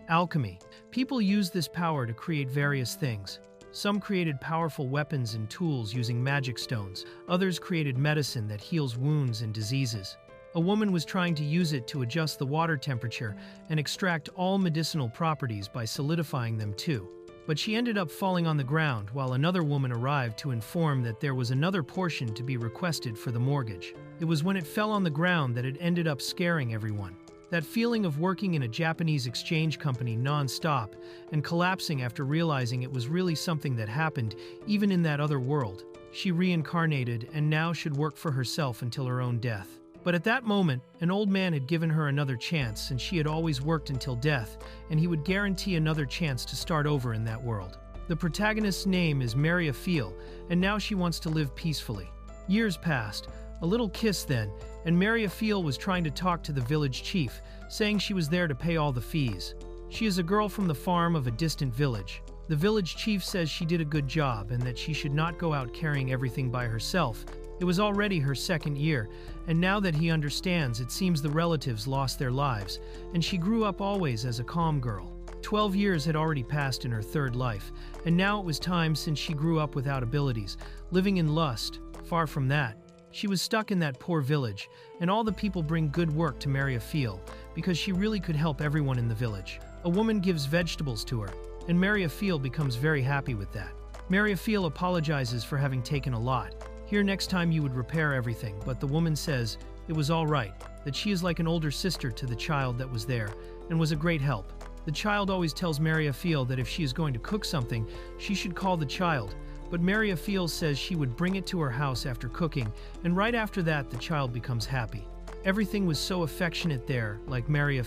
Alchemy. People used this power to create various things. Some created powerful weapons and tools using magic stones. Others created medicine that heals wounds and diseases. A woman was trying to use it to adjust the water temperature and extract all medicinal properties by solidifying them too. But she ended up falling on the ground while another woman arrived to inform that there was another portion to be requested for the mortgage. It was when it fell on the ground that it ended up scaring everyone. That feeling of working in a Japanese exchange company non-stop and collapsing after realizing it was really something that happened even in that other world. She reincarnated and now should work for herself until her own death. But at that moment, an old man had given her another chance, and she had always worked until death, and he would guarantee another chance to start over in that world. The protagonist's name is Maria, and now she wants to live peacefully. Years passed, a little kiss then, and Maria was trying to talk to the village chief, saying she was there to pay all the fees. She is a girl from the farm of a distant village. The village chief says she did a good job and that she should not go out carrying everything by herself. It was already her second year, and now that he understands, it seems the relatives lost their lives, and she grew up always as a calm girl. 12 years had already passed in her third life, and now it was time since she grew up without abilities, living in lust. Far from that. She was stuck in that poor village, and all the people bring good work to Maria because she really could help everyone in the village. A woman gives vegetables to her, and Maria becomes very happy with that. Maria apologizes for having taken a lot. Here next time you would repair everything, but the woman says it was all right, that she is like an older sister to the child that was there, and was a great help. The child always tells Maria that if she is going to cook something, she should call the child, but Maria says she would bring it to her house after cooking, and right after that the child becomes happy. Everything was so affectionate there, like Maria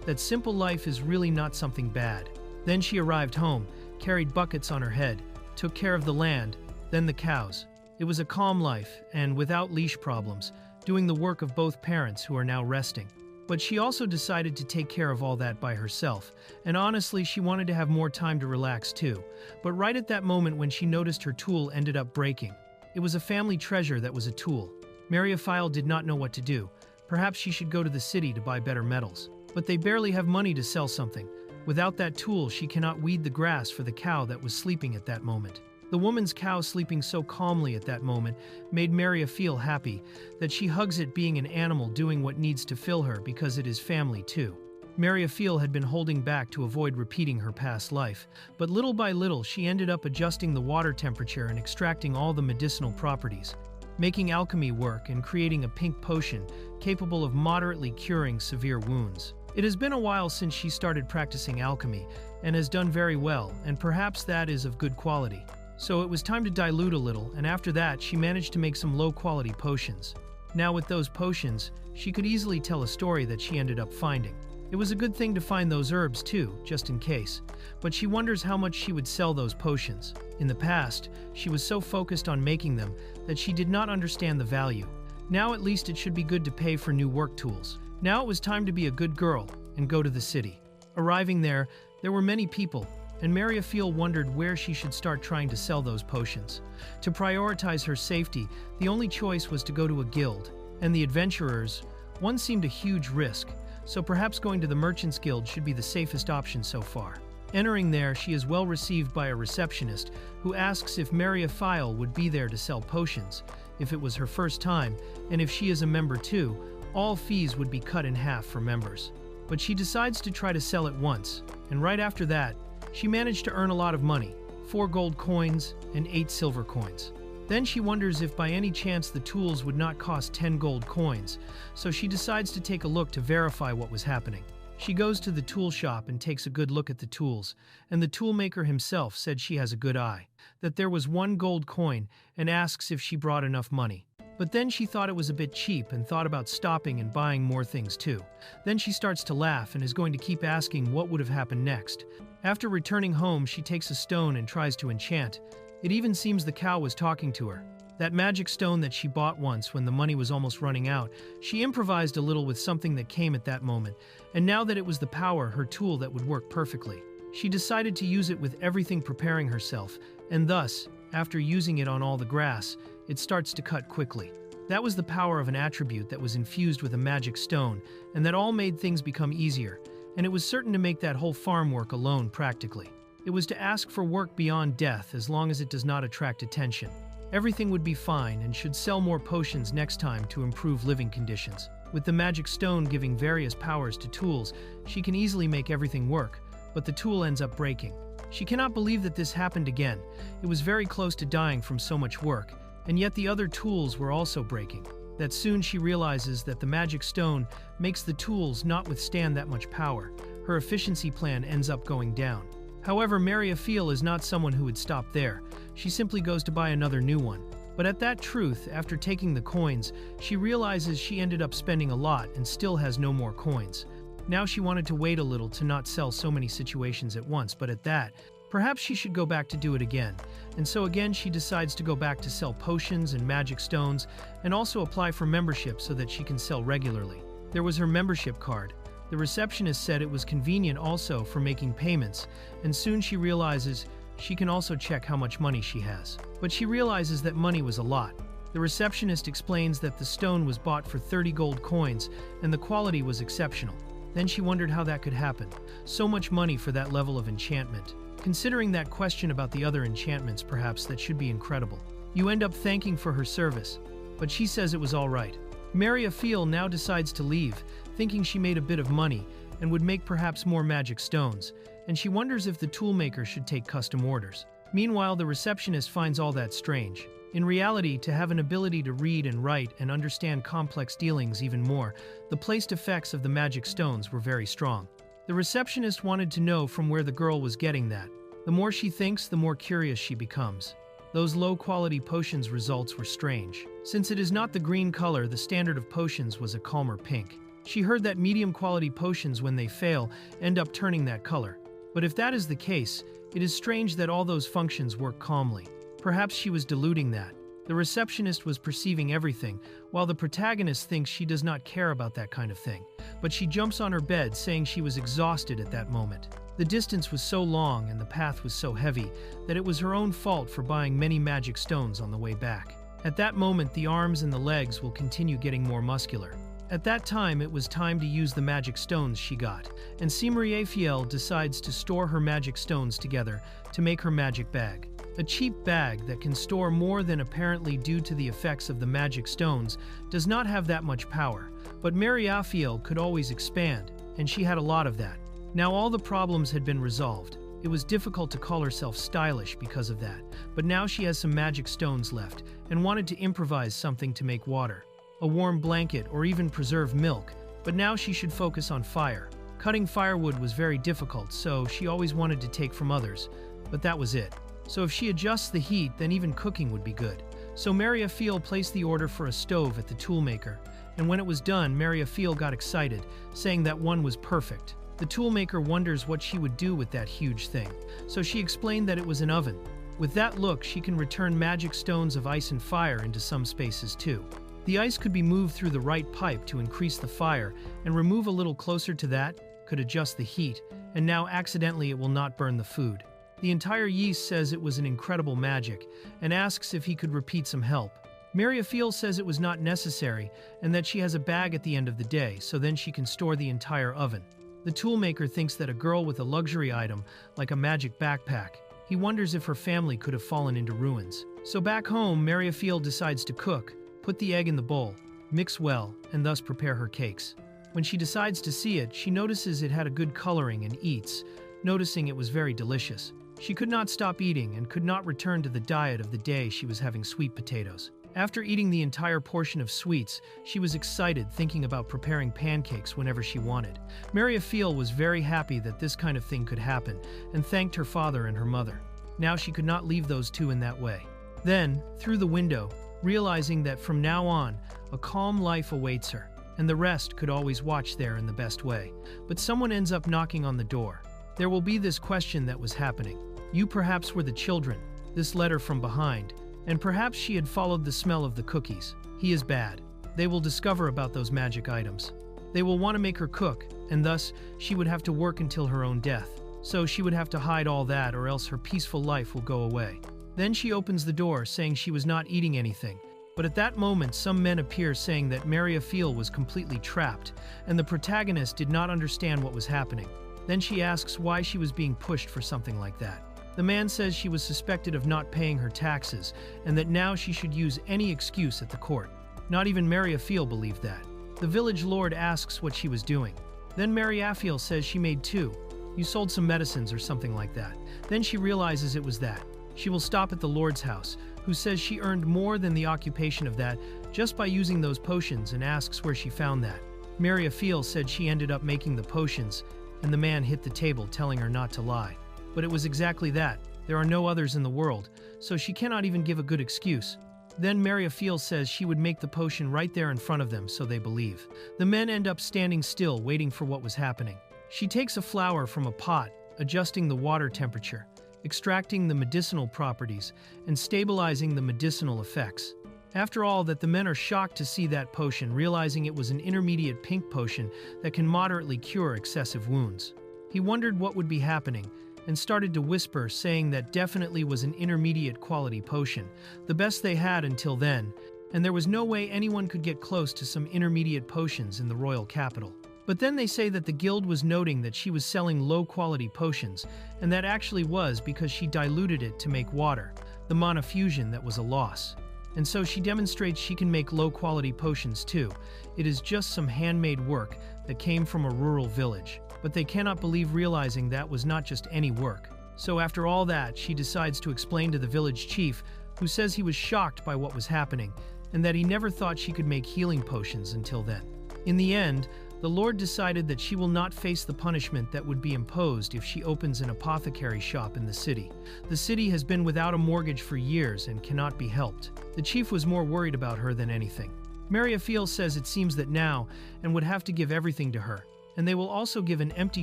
that simple life is really not something bad. Then she arrived home, carried buckets on her head, took care of the land, then the cows. It was a calm life, and without leash problems, doing the work of both parents who are now resting. But she also decided to take care of all that by herself, and honestly she wanted to have more time to relax too. But right at that moment when she noticed her tool ended up breaking. It was a family treasure that was a tool. Maria did not know what to do. Perhaps she should go to the city to buy better metals. But they barely have money to sell something. Without that tool she cannot weed the grass for the cow that was sleeping at that moment. The woman's cow sleeping so calmly at that moment made Maria happy that she hugs it, being an animal doing what needs to fill her because it is family too. Maria had been holding back to avoid repeating her past life, but little by little she ended up adjusting the water temperature and extracting all the medicinal properties, making alchemy work and creating a pink potion capable of moderately curing severe wounds. It has been a while since she started practicing alchemy and has done very well, and perhaps that is of good quality. So it was time to dilute a little, and after that she managed to make some low-quality potions. Now with those potions, she could easily tell a story that she ended up finding. It was a good thing to find those herbs too, just in case. But she wonders how much she would sell those potions. In the past, she was so focused on making them that she did not understand the value. Now at least it should be good to pay for new work tools. Now it was time to be a good girl and go to the city. Arriving there were many people, and Maria wondered where she should start trying to sell those potions. To prioritize her safety, the only choice was to go to a guild, and the adventurers, one seemed a huge risk, so perhaps going to the Merchants Guild should be the safest option so far. Entering there, she is well received by a receptionist who asks if Maria would be there to sell potions, if it was her first time, and if she is a member too, all fees would be cut in half for members. But she decides to try to sell it once, and right after that, she managed to earn a lot of money, 4 gold coins and 8 silver coins. Then she wonders if by any chance the tools would not cost 10 gold coins, so she decides to take a look to verify what was happening. She goes to the tool shop and takes a good look at the tools, and the toolmaker himself said she has a good eye, that there was 1 gold coin, and asks if she brought enough money. But then she thought it was a bit cheap and thought about stopping and buying more things too. Then she starts to laugh and is going to keep asking what would have happened next. After returning home, she takes a stone and tries to enchant. It even seems the cow was talking to her. That magic stone that she bought once when the money was almost running out, she improvised a little with something that came at that moment, and now that it was the power, her tool that would work perfectly. She decided to use it with everything, preparing herself, and thus, after using it on all the grass, it starts to cut quickly. That was the power of an attribute that was infused with a magic stone, and that all made things become easier. and it was certain to make that whole farm work alone practically. It was to ask for work beyond death as long as it does not attract attention. Everything would be fine and should sell more potions next time to improve living conditions. With the magic stone giving various powers to tools, she can easily make everything work, but the tool ends up breaking. She cannot believe that this happened again. It was very close to dying from so much work, and yet the other tools were also breaking. That soon she realizes that the magic stone makes the tools not withstand that much power. Her efficiency plan ends up going down. However, Mariafiel is not someone who would stop there. She simply goes to buy another new one. But at that truth, after taking the coins, she realizes she ended up spending a lot and still has no more coins. Now she wanted to wait a little to not sell so many situations at once, but at that, perhaps she should go back to do it again. And so again she decides to go back to sell potions and magic stones and also apply for membership so that she can sell regularly. There was her membership card. The receptionist said it was convenient also for making payments, and soon she realizes she can also check how much money she has. But she realizes that money was a lot. The receptionist explains that the stone was bought for 30 gold coins and the quality was exceptional. Then she wondered how that could happen. So much money for that level of enchantment. Considering that question about the other enchantments, perhaps that should be incredible. You end up thanking for her service, but she says it was all right. Mariafiel now decides to leave, thinking she made a bit of money and would make perhaps more magic stones, and she wonders if the toolmaker should take custom orders. Meanwhile, the receptionist finds all that strange. In reality, to have an ability to read and write and understand complex dealings even more, the placed effects of the magic stones were very strong. The receptionist wanted to know from where the girl was getting that. The more she thinks, the more curious she becomes. Those low-quality potions results were strange. Since it is not the green color, the standard of potions was a calmer pink. She heard that medium-quality potions, when they fail, end up turning that color. But if that is the case, it is strange that all those functions work calmly. Perhaps she was diluting that. The receptionist was perceiving everything, while the protagonist thinks she does not care about that kind of thing. But she jumps on her bed, saying she was exhausted at that moment. The distance was so long and the path was so heavy that it was her own fault for buying many magic stones on the way back. At that moment, the arms and the legs will continue getting more muscular. At that time, it was time to use the magic stones she got, and Mariafiel decides to store her magic stones together to make her magic bag. A cheap bag that can store more than apparently due to the effects of the magic stones does not have that much power, but Mariafiel could always expand, and she had a lot of that. Now all the problems had been resolved. It was difficult to call herself stylish because of that, but now she has some magic stones left and wanted to improvise something to make water, a warm blanket, or even preserve milk, but now she should focus on fire. Cutting firewood was very difficult, so she always wanted to take from others, but that was it. So if she adjusts the heat, then even cooking would be good. So Mariafiel placed the order for a stove at the toolmaker, and when it was done, Mariafiel got excited, saying that one was perfect. The toolmaker wonders what she would do with that huge thing, so she explained that it was an oven. With that look, she can return magic stones of ice and fire into some spaces too. The ice could be moved through the right pipe to increase the fire, and remove a little closer to that, could adjust the heat, and now accidentally it will not burn the food. The entire yeast says it was an incredible magic, and asks if he could repeat some help. Mariafiel says it was not necessary, and that she has a bag at the end of the day, so then she can store the entire oven. The toolmaker thinks that a girl with a luxury item, like a magic backpack, he wonders if her family could have fallen into ruins. So back home, Mariafiel decides to cook, put the egg in the bowl, mix well, and thus prepare her cakes. When she decides to see it, she notices it had a good coloring and eats, noticing it was very delicious. She could not stop eating and could not return to the diet of the day she was having sweet potatoes. After eating the entire portion of sweets, she was excited, thinking about preparing pancakes whenever she wanted. Mariafiel was very happy that this kind of thing could happen and thanked her father and her mother. Now she could not leave those two in that way. Then, through the window, realizing that from now on, a calm life awaits her, and the rest could always watch there in the best way. But someone ends up knocking on the door. There will be this question that was happening. You perhaps were the children, this letter from behind, and perhaps she had followed the smell of the cookies. He is bad. They will discover about those magic items. They will want to make her cook, and thus she would have to work until her own death. So she would have to hide all that, or else her peaceful life will go away. Then she opens the door, saying she was not eating anything, But at that moment, some men appear saying that Mariafiel was completely trapped, and the protagonist did not understand what was happening. Then she asks why she was being pushed for something like that. The man says she was suspected of not paying her taxes, and that now she should use any excuse at the court. Not even Mariafiel believed that. The village lord asks what she was doing. Then Mariafiel says she made two. You sold some medicines or something like that. Then she realizes it was that. She will stop at the lord's house, who says she earned more than the occupation of that just by using those potions, and asks where she found that. Mariafiel said she ended up making the potions, and the man hit the table telling her not to lie. But it was exactly that. There are no others in the world, so she cannot even give a good excuse. Then Mariafiel says she would make the potion right there in front of them, so they believe. The men end up standing still, waiting for what was happening. She takes a flower from a pot, adjusting the water temperature, extracting the medicinal properties, and stabilizing the medicinal effects. After all that, the men are shocked to see that potion, realizing it was an intermediate pink potion that can moderately cure excessive wounds. He wondered what would be happening, and started to whisper, saying that definitely was an intermediate quality potion, the best they had until then, and there was no way anyone could get close to some intermediate potions in the royal capital. But then they say that the guild was noting that she was selling low-quality potions, and that actually was because she diluted it to make water, the mana fusion that was a loss. And so she demonstrates she can make low-quality potions too. It is just some handmade work that came from a rural village. But they cannot believe, realizing that was not just any work. So after all that, she decides to explain to the village chief, who says he was shocked by what was happening, and that he never thought she could make healing potions until then. In the end, the Lord decided that she will not face the punishment that would be imposed if she opens an apothecary shop in the city. The city has been without a mortgage for years and cannot be helped. The chief was more worried about her than anything. Mariafiel says it seems that now, and would have to give everything to her. And they will also give an empty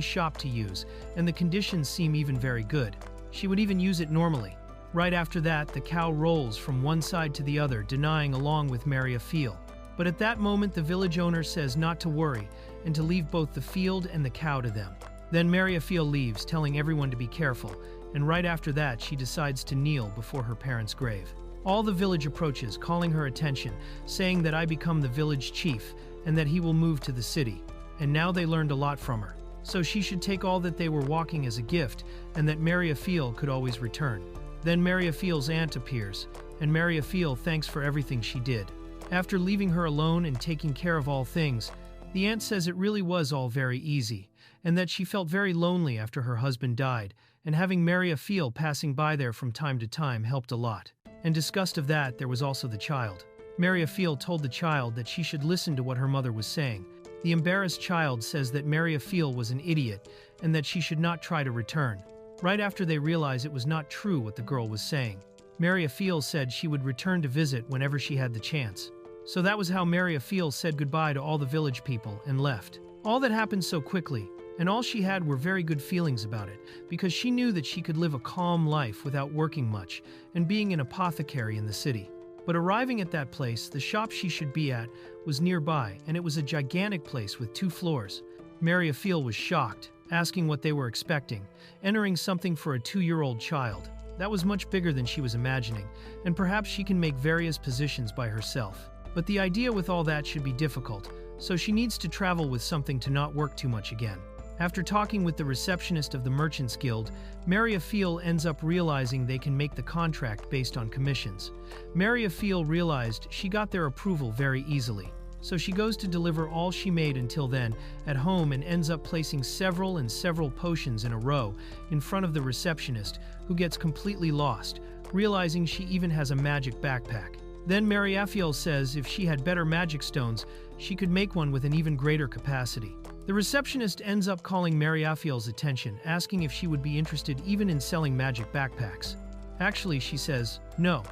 shop to use, and the conditions seem even very good. She would even use it normally. Right after that, the cow rolls from one side to the other, denying along with Mariafiel. But at that moment, the village owner says not to worry, and to leave both the field and the cow to them. Then Mariafiel leaves, telling everyone to be careful, and right after that, she decides to kneel before her parents' grave. All the village approaches, calling her attention, saying that I become the village chief, and that he will move to the city. And now they learned a lot from her. So she should take all that they were walking as a gift, and that Mariafiel could always return. Then Mariafiel's aunt appears, and Mariafiel thanks for everything she did. After leaving her alone and taking care of all things, the aunt says it really was all very easy, and that she felt very lonely after her husband died, and having Mariafiel passing by there from time to time helped a lot. And disgust of that, there was also the child. Mariafiel told the child that she should listen to what her mother was saying. The embarrassed child says that Mariafiel was an idiot and that she should not try to return. Right after they realize it was not true what the girl was saying. Mariafiel said she would return to visit whenever she had the chance. So that was how Mariafiel said goodbye to all the village people and left. All that happened so quickly, and all she had were very good feelings about it, because she knew that she could live a calm life without working much and being an apothecary in the city. But arriving at that place, the shop she should be at was nearby, and it was a gigantic place with 2 floors. Mariafiel was shocked, asking what they were expecting, entering something for a 2-year-old child. That was much bigger than she was imagining, and perhaps she can make various positions by herself. But the idea with all that should be difficult, so she needs to travel with something to not work too much again. After talking with the receptionist of the Merchants Guild, Mariafiel ends up realizing they can make the contract based on commissions. Mariafiel realized she got their approval very easily, so she goes to deliver all she made until then at home and ends up placing several potions in a row in front of the receptionist, who gets completely lost, realizing she even has a magic backpack. Then Mariafiel says if she had better magic stones, she could make one with an even greater capacity. The receptionist ends up calling Mariafiel's attention, asking if she would be interested even in selling magic backpacks. Actually, she says, no,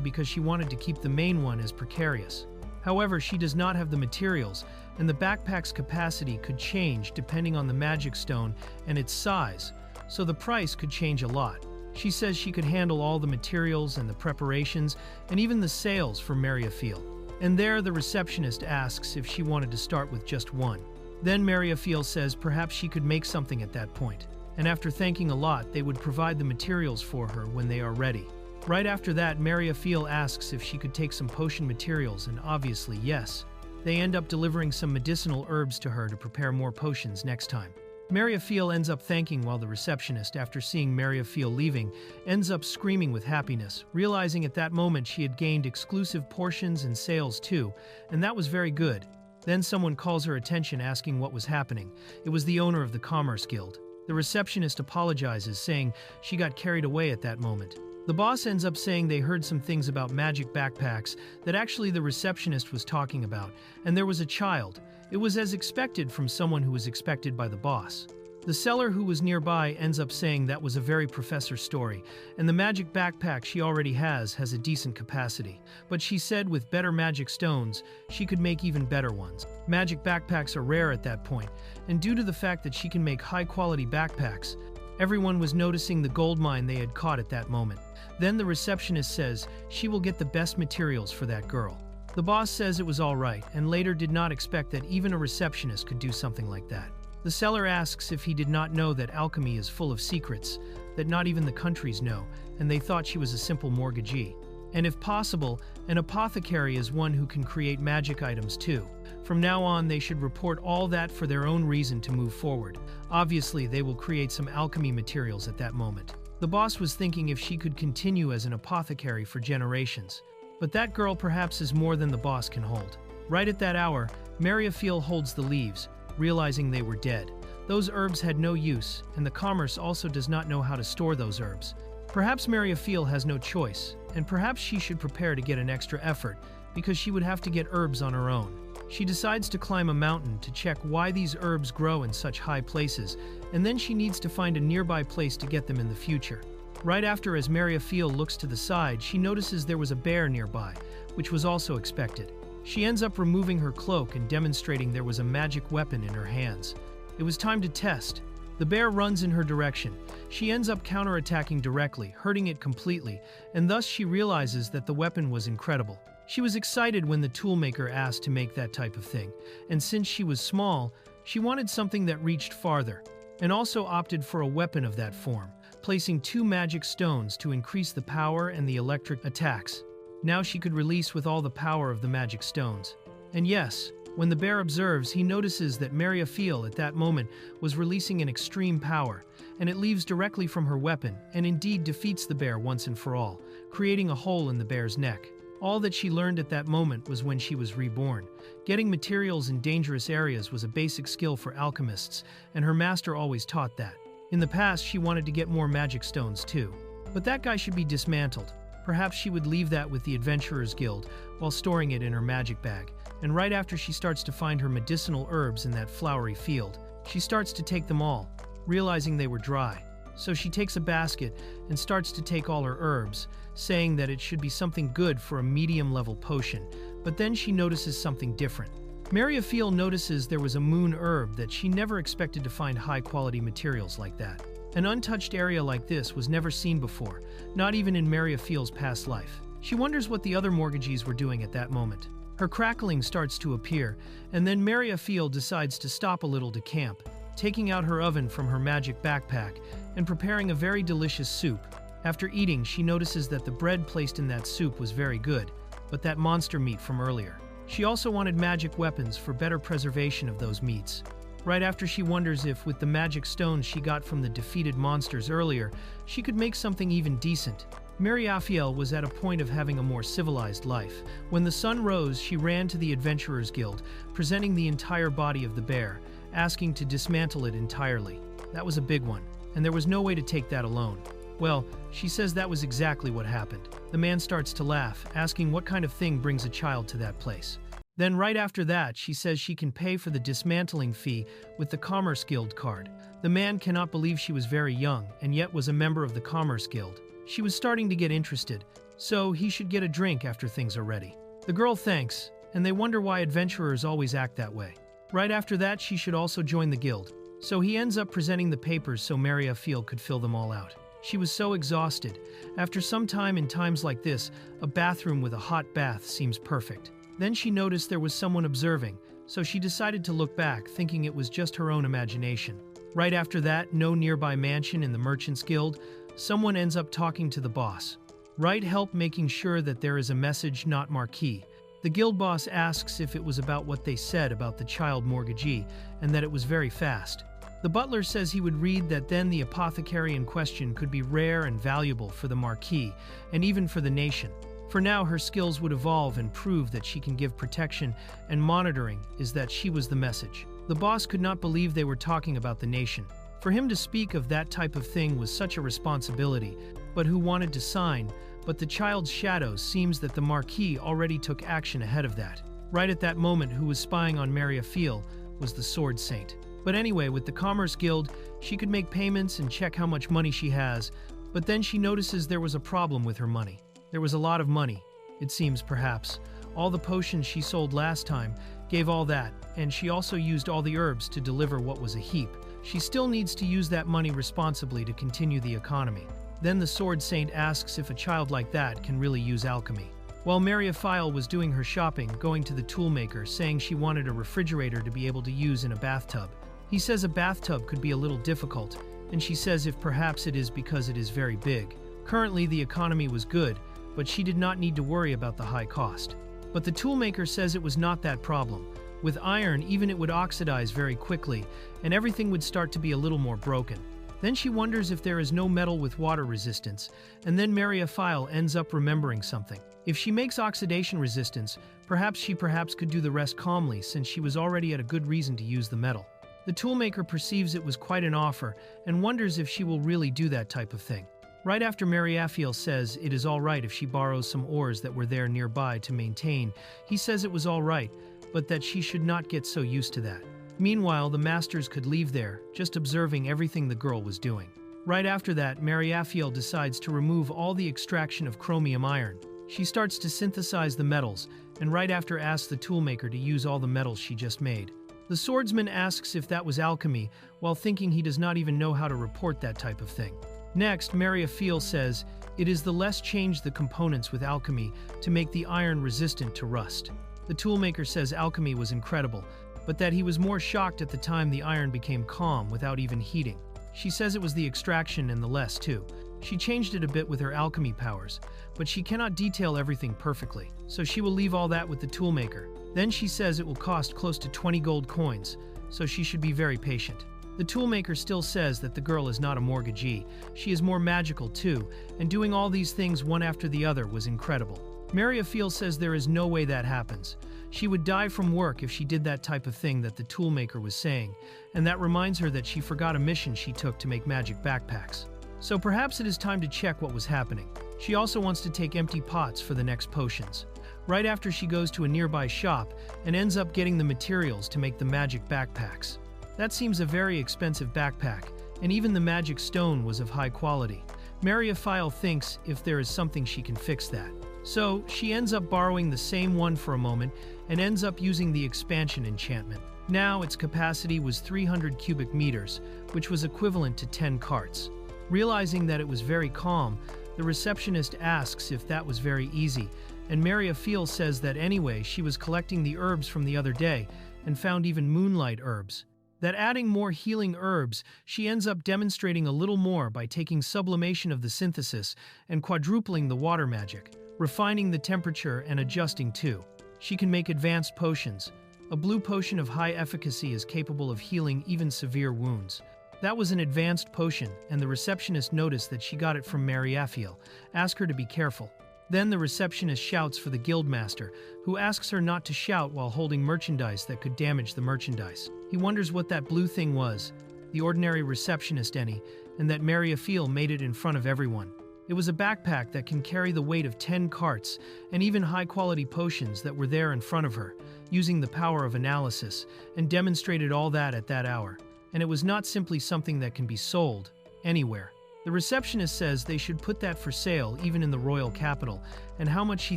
because she wanted to keep the main one as precarious. However, she does not have the materials, and the backpack's capacity could change depending on the magic stone and its size, so the price could change a lot. She says she could handle all the materials and the preparations and even the sales for Mariafiel. And there the receptionist asks if she wanted to start with just one. Then Mariafiel says perhaps she could make something at that point, and after thanking a lot, they would provide the materials for her when they are ready. Right after that, Mariafiel asks if she could take some potion materials, and obviously yes. They end up delivering some medicinal herbs to her to prepare more potions next time. Mariafiel ends up thanking while the receptionist, after seeing Mariafiel leaving, ends up screaming with happiness, realizing at that moment she had gained exclusive portions and sales too, and that was very good. Then someone calls her attention asking what was happening. It was the owner of the Commerce Guild. The receptionist apologizes, saying she got carried away at that moment. The boss ends up saying they heard some things about magic backpacks that actually the receptionist was talking about, and there was a child. It was as expected from someone who was expected by the boss. The seller who was nearby ends up saying that was a very professor story, and the magic backpack she already has a decent capacity. But she said with better magic stones, she could make even better ones. Magic backpacks are rare at that point, and due to the fact that she can make high-quality backpacks, everyone was noticing the gold mine they had caught at that moment. Then the receptionist says she will get the best materials for that girl. The boss says it was all right, and later did not expect that even a receptionist could do something like that. The seller asks if he did not know that alchemy is full of secrets that not even the countries know, and they thought she was a simple mortgagee. And if possible, an apothecary is one who can create magic items too. From now on, they should report all that for their own reason to move forward. Obviously, they will create some alchemy materials at that moment. The boss was thinking if she could continue as an apothecary for generations. But that girl perhaps is more than the boss can hold. Right at that hour, Mariafiel holds the leaves, realizing they were dead. Those herbs had no use, and the commerce also does not know how to store those herbs. Perhaps Mariafiel has no choice, and perhaps she should prepare to get an extra effort, because she would have to get herbs on her own. She decides to climb a mountain to check why these herbs grow in such high places, and then she needs to find a nearby place to get them in the future. Right after, as Mariafiel looks to the side, she notices there was a bear nearby, which was also expected. She ends up removing her cloak and demonstrating there was a magic weapon in her hands. It was time to test. The bear runs in her direction. She ends up counterattacking directly, hurting it completely, and thus she realizes that the weapon was incredible. She was excited when the toolmaker asked to make that type of thing, and since she was small, she wanted something that reached farther, and also opted for a weapon of that form, placing 2 magic stones to increase the power and the electric attacks. Now she could release with all the power of the magic stones. And yes, when the bear observes, he notices that Mariafiel at that moment was releasing an extreme power, and it leaves directly from her weapon, and indeed defeats the bear once and for all, creating a hole in the bear's neck. All that she learned at that moment was when she was reborn. Getting materials in dangerous areas was a basic skill for alchemists, and her master always taught that. In the past, she wanted to get more magic stones too. But that guy should be dismantled. Perhaps she would leave that with the Adventurers Guild while storing it in her magic bag. And right after she starts to find her medicinal herbs in that flowery field, she starts to take them all, realizing they were dry. So she takes a basket and starts to take all her herbs, saying that it should be something good for a medium-level potion. But then she notices something different. Mariafiel notices there was a moon herb that she never expected to find high-quality materials like that. An untouched area like this was never seen before, not even in Mariafiel's past life. She wonders what the other mortgagees were doing at that moment. Her crackling starts to appear, and then Mariafiel decides to stop a little to camp, taking out her oven from her magic backpack and preparing a very delicious soup. After eating, she notices that the bread placed in that soup was very good, but that monster meat from earlier. She also wanted magic weapons for better preservation of those meats. Right after, she wonders if, with the magic stones she got from the defeated monsters earlier, she could make something even decent. Mariafiel was at a point of having a more civilized life. When the sun rose, she ran to the Adventurers Guild, presenting the entire body of the bear, asking to dismantle it entirely. That was a big one, and there was no way to take that alone. Well, she says that was exactly what happened. The man starts to laugh, asking what kind of thing brings a child to that place. Then right after that, she says she can pay for the dismantling fee with the Commerce Guild card. The man cannot believe she was very young and yet was a member of the Commerce Guild. She was starting to get interested, so he should get a drink after things are ready. The girl thanks, and they wonder why adventurers always act that way. Right after that, she should also join the guild. So he ends up presenting the papers so Mariafiel could fill them all out. She was so exhausted. After some time, in times like this, a bathroom with a hot bath seems perfect. Then she noticed there was someone observing, so she decided to look back, thinking it was just her own imagination. Right after that, no nearby mansion in the Merchants Guild, someone ends up talking to the boss. Right help making sure that there is a message, not marquis. The guild boss asks if it was about what they said about the child mortgagee, and that it was very fast. The butler says he would read that then the apothecary in question could be rare and valuable for the marquis, and even for the nation. For now, her skills would evolve and prove that she can give protection, and monitoring is that she was the message. The boss could not believe they were talking about the nation. For him to speak of that type of thing was such a responsibility, but who wanted to sign? But the child's shadow seems that the marquis already took action ahead of that. Right at that moment, who was spying on Yahello was the Sword Saint. But anyway, with the Commerce Guild, she could make payments and check how much money she has, but then she notices there was a problem with her money. There was a lot of money, it seems perhaps. All the potions she sold last time gave all that, and she also used all the herbs to deliver what was a heap. She still needs to use that money responsibly to continue the economy. Then the Sword Saint asks if a child like that can really use alchemy. While Yahello was doing her shopping, going to the toolmaker, saying she wanted a refrigerator to be able to use in a bathtub. He says a bathtub could be a little difficult, and she says if perhaps it is because it is very big. Currently the economy was good, but she did not need to worry about the high cost. But the toolmaker says it was not that problem. With iron, even it would oxidize very quickly, and everything would start to be a little more broken. Then she wonders if there is no metal with water resistance, and then Yahello ends up remembering something. If she makes oxidation resistance, perhaps she could do the rest calmly, since she was already at a good reason to use the metal. The toolmaker perceives it was quite an offer, and wonders if she will really do that type of thing. Right after Yahello says it is all right if she borrows some ores that were there nearby to maintain, he says it was all right, but that she should not get so used to that. Meanwhile, the masters could leave there, just observing everything the girl was doing. Right after that, Yahello decides to remove all the extraction of chromium iron. She starts to synthesize the metals, and right after asks the toolmaker to use all the metals she just made. The swordsman asks if that was alchemy, while thinking he does not even know how to report that type of thing. Next, Yahello says it is the less change the components with alchemy to make the iron resistant to rust. The toolmaker says alchemy was incredible, but that he was more shocked at the time the iron became calm without even heating. She says it was the extraction and the less too. She changed it a bit with her alchemy powers, but she cannot detail everything perfectly, so she will leave all that with the toolmaker. Then she says it will cost close to 20 gold coins, so she should be very patient. The toolmaker still says that the girl is not a mortgagee, she is more magical too, and doing all these things one after the other was incredible. Yahello says there is no way that happens. She would die from work if she did that type of thing that the toolmaker was saying, and that reminds her that she forgot a mission she took to make magic backpacks. So perhaps it is time to check what was happening. She also wants to take empty pots for the next potions. Right after she goes to a nearby shop and ends up getting the materials to make the magic backpacks. That seems a very expensive backpack, and even the magic stone was of high quality. Yahello thinks if there is something she can fix that. So, she ends up borrowing the same one for a moment and ends up using the expansion enchantment. Now, its capacity was 300 cubic meters, which was equivalent to 10 carts. Realizing that it was very calm, the receptionist asks if that was very easy, and Yahello says that anyway she was collecting the herbs from the other day and found even moonlight herbs. That adding more healing herbs, she ends up demonstrating a little more by taking sublimation of the synthesis and quadrupling the water magic, refining the temperature and adjusting too. She can make advanced potions. A blue potion of high efficacy is capable of healing even severe wounds. That was an advanced potion, and the receptionist noticed that she got it from Yahello, asked her to be careful. Then the receptionist shouts for the guildmaster, who asks her not to shout while holding merchandise that could damage the merchandise. He wonders what that blue thing was, the ordinary receptionist any, and that Yahello made it in front of everyone. It was a backpack that can carry the weight of 10 carts and even high-quality potions that were there in front of her, using the power of analysis, and demonstrated all that at that hour. And it was not simply something that can be sold anywhere. The receptionist says they should put that for sale even in the royal capital, and how much she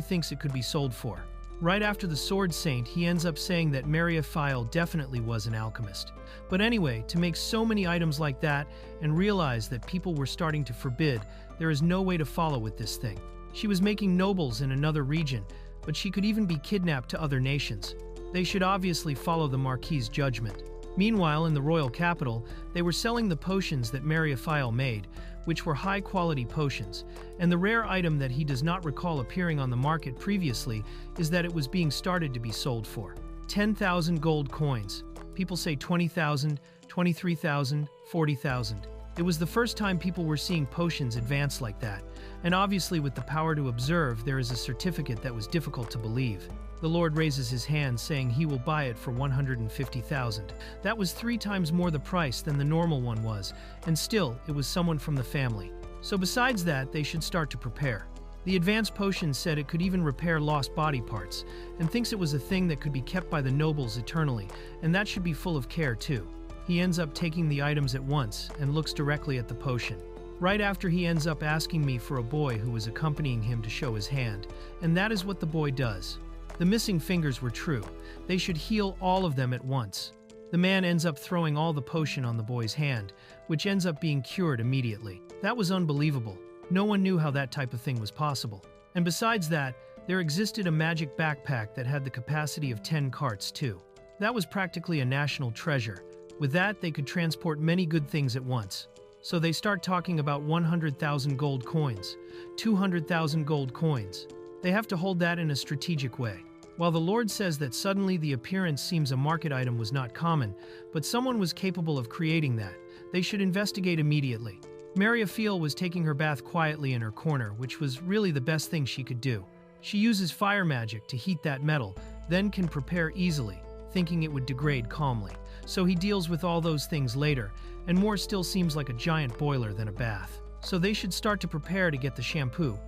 thinks it could be sold for. Right after the Sword Saint, he ends up saying that Yahello definitely was an alchemist. But anyway, to make so many items like that and realize that people were starting to forbid, there is no way to follow with this thing. She was making nobles in another region, but she could even be kidnapped to other nations. They should obviously follow the Marquis' judgment. Meanwhile, in the royal capital, they were selling the potions that Marquis made, which were high-quality potions, and the rare item that he does not recall appearing on the market previously is that it was being started to be sold for 10,000 gold coins. People say 20,000, 23,000, 40,000. It was the first time people were seeing potions advance like that, and obviously with the power to observe, there is a certificate that was difficult to believe. The Lord raises his hand, saying he will buy it for 150,000. That was 3 times more the price than the normal one was, and still, it was someone from the family. So besides that, they should start to prepare. The advanced potion said it could even repair lost body parts, and thinks it was a thing that could be kept by the nobles eternally, and that should be full of care too. He ends up taking the items at once and looks directly at the potion. Right after, he ends up asking me for a boy who was accompanying him to show his hand, and that is what the boy does. The missing fingers were true. They should heal all of them at once. The man ends up throwing all the potion on the boy's hand, which ends up being cured immediately. That was unbelievable. No one knew how that type of thing was possible. And besides that, there existed a magic backpack that had the capacity of 10 carts too. That was practically a national treasure. With that, they could transport many good things at once. So they start talking about 100,000 gold coins, 200,000 gold coins. They have to hold that in a strategic way. While the Lord says that suddenly the appearance seems a market item was not common, but someone was capable of creating that, they should investigate immediately. Marquis was taking her bath quietly in her corner, which was really the best thing she could do. She uses fire magic to heat that metal, then can prepare easily, thinking it would degrade calmly. So he deals with all those things later, and more still seems like a giant boiler than a bath. So they should start to prepare to get the shampoo,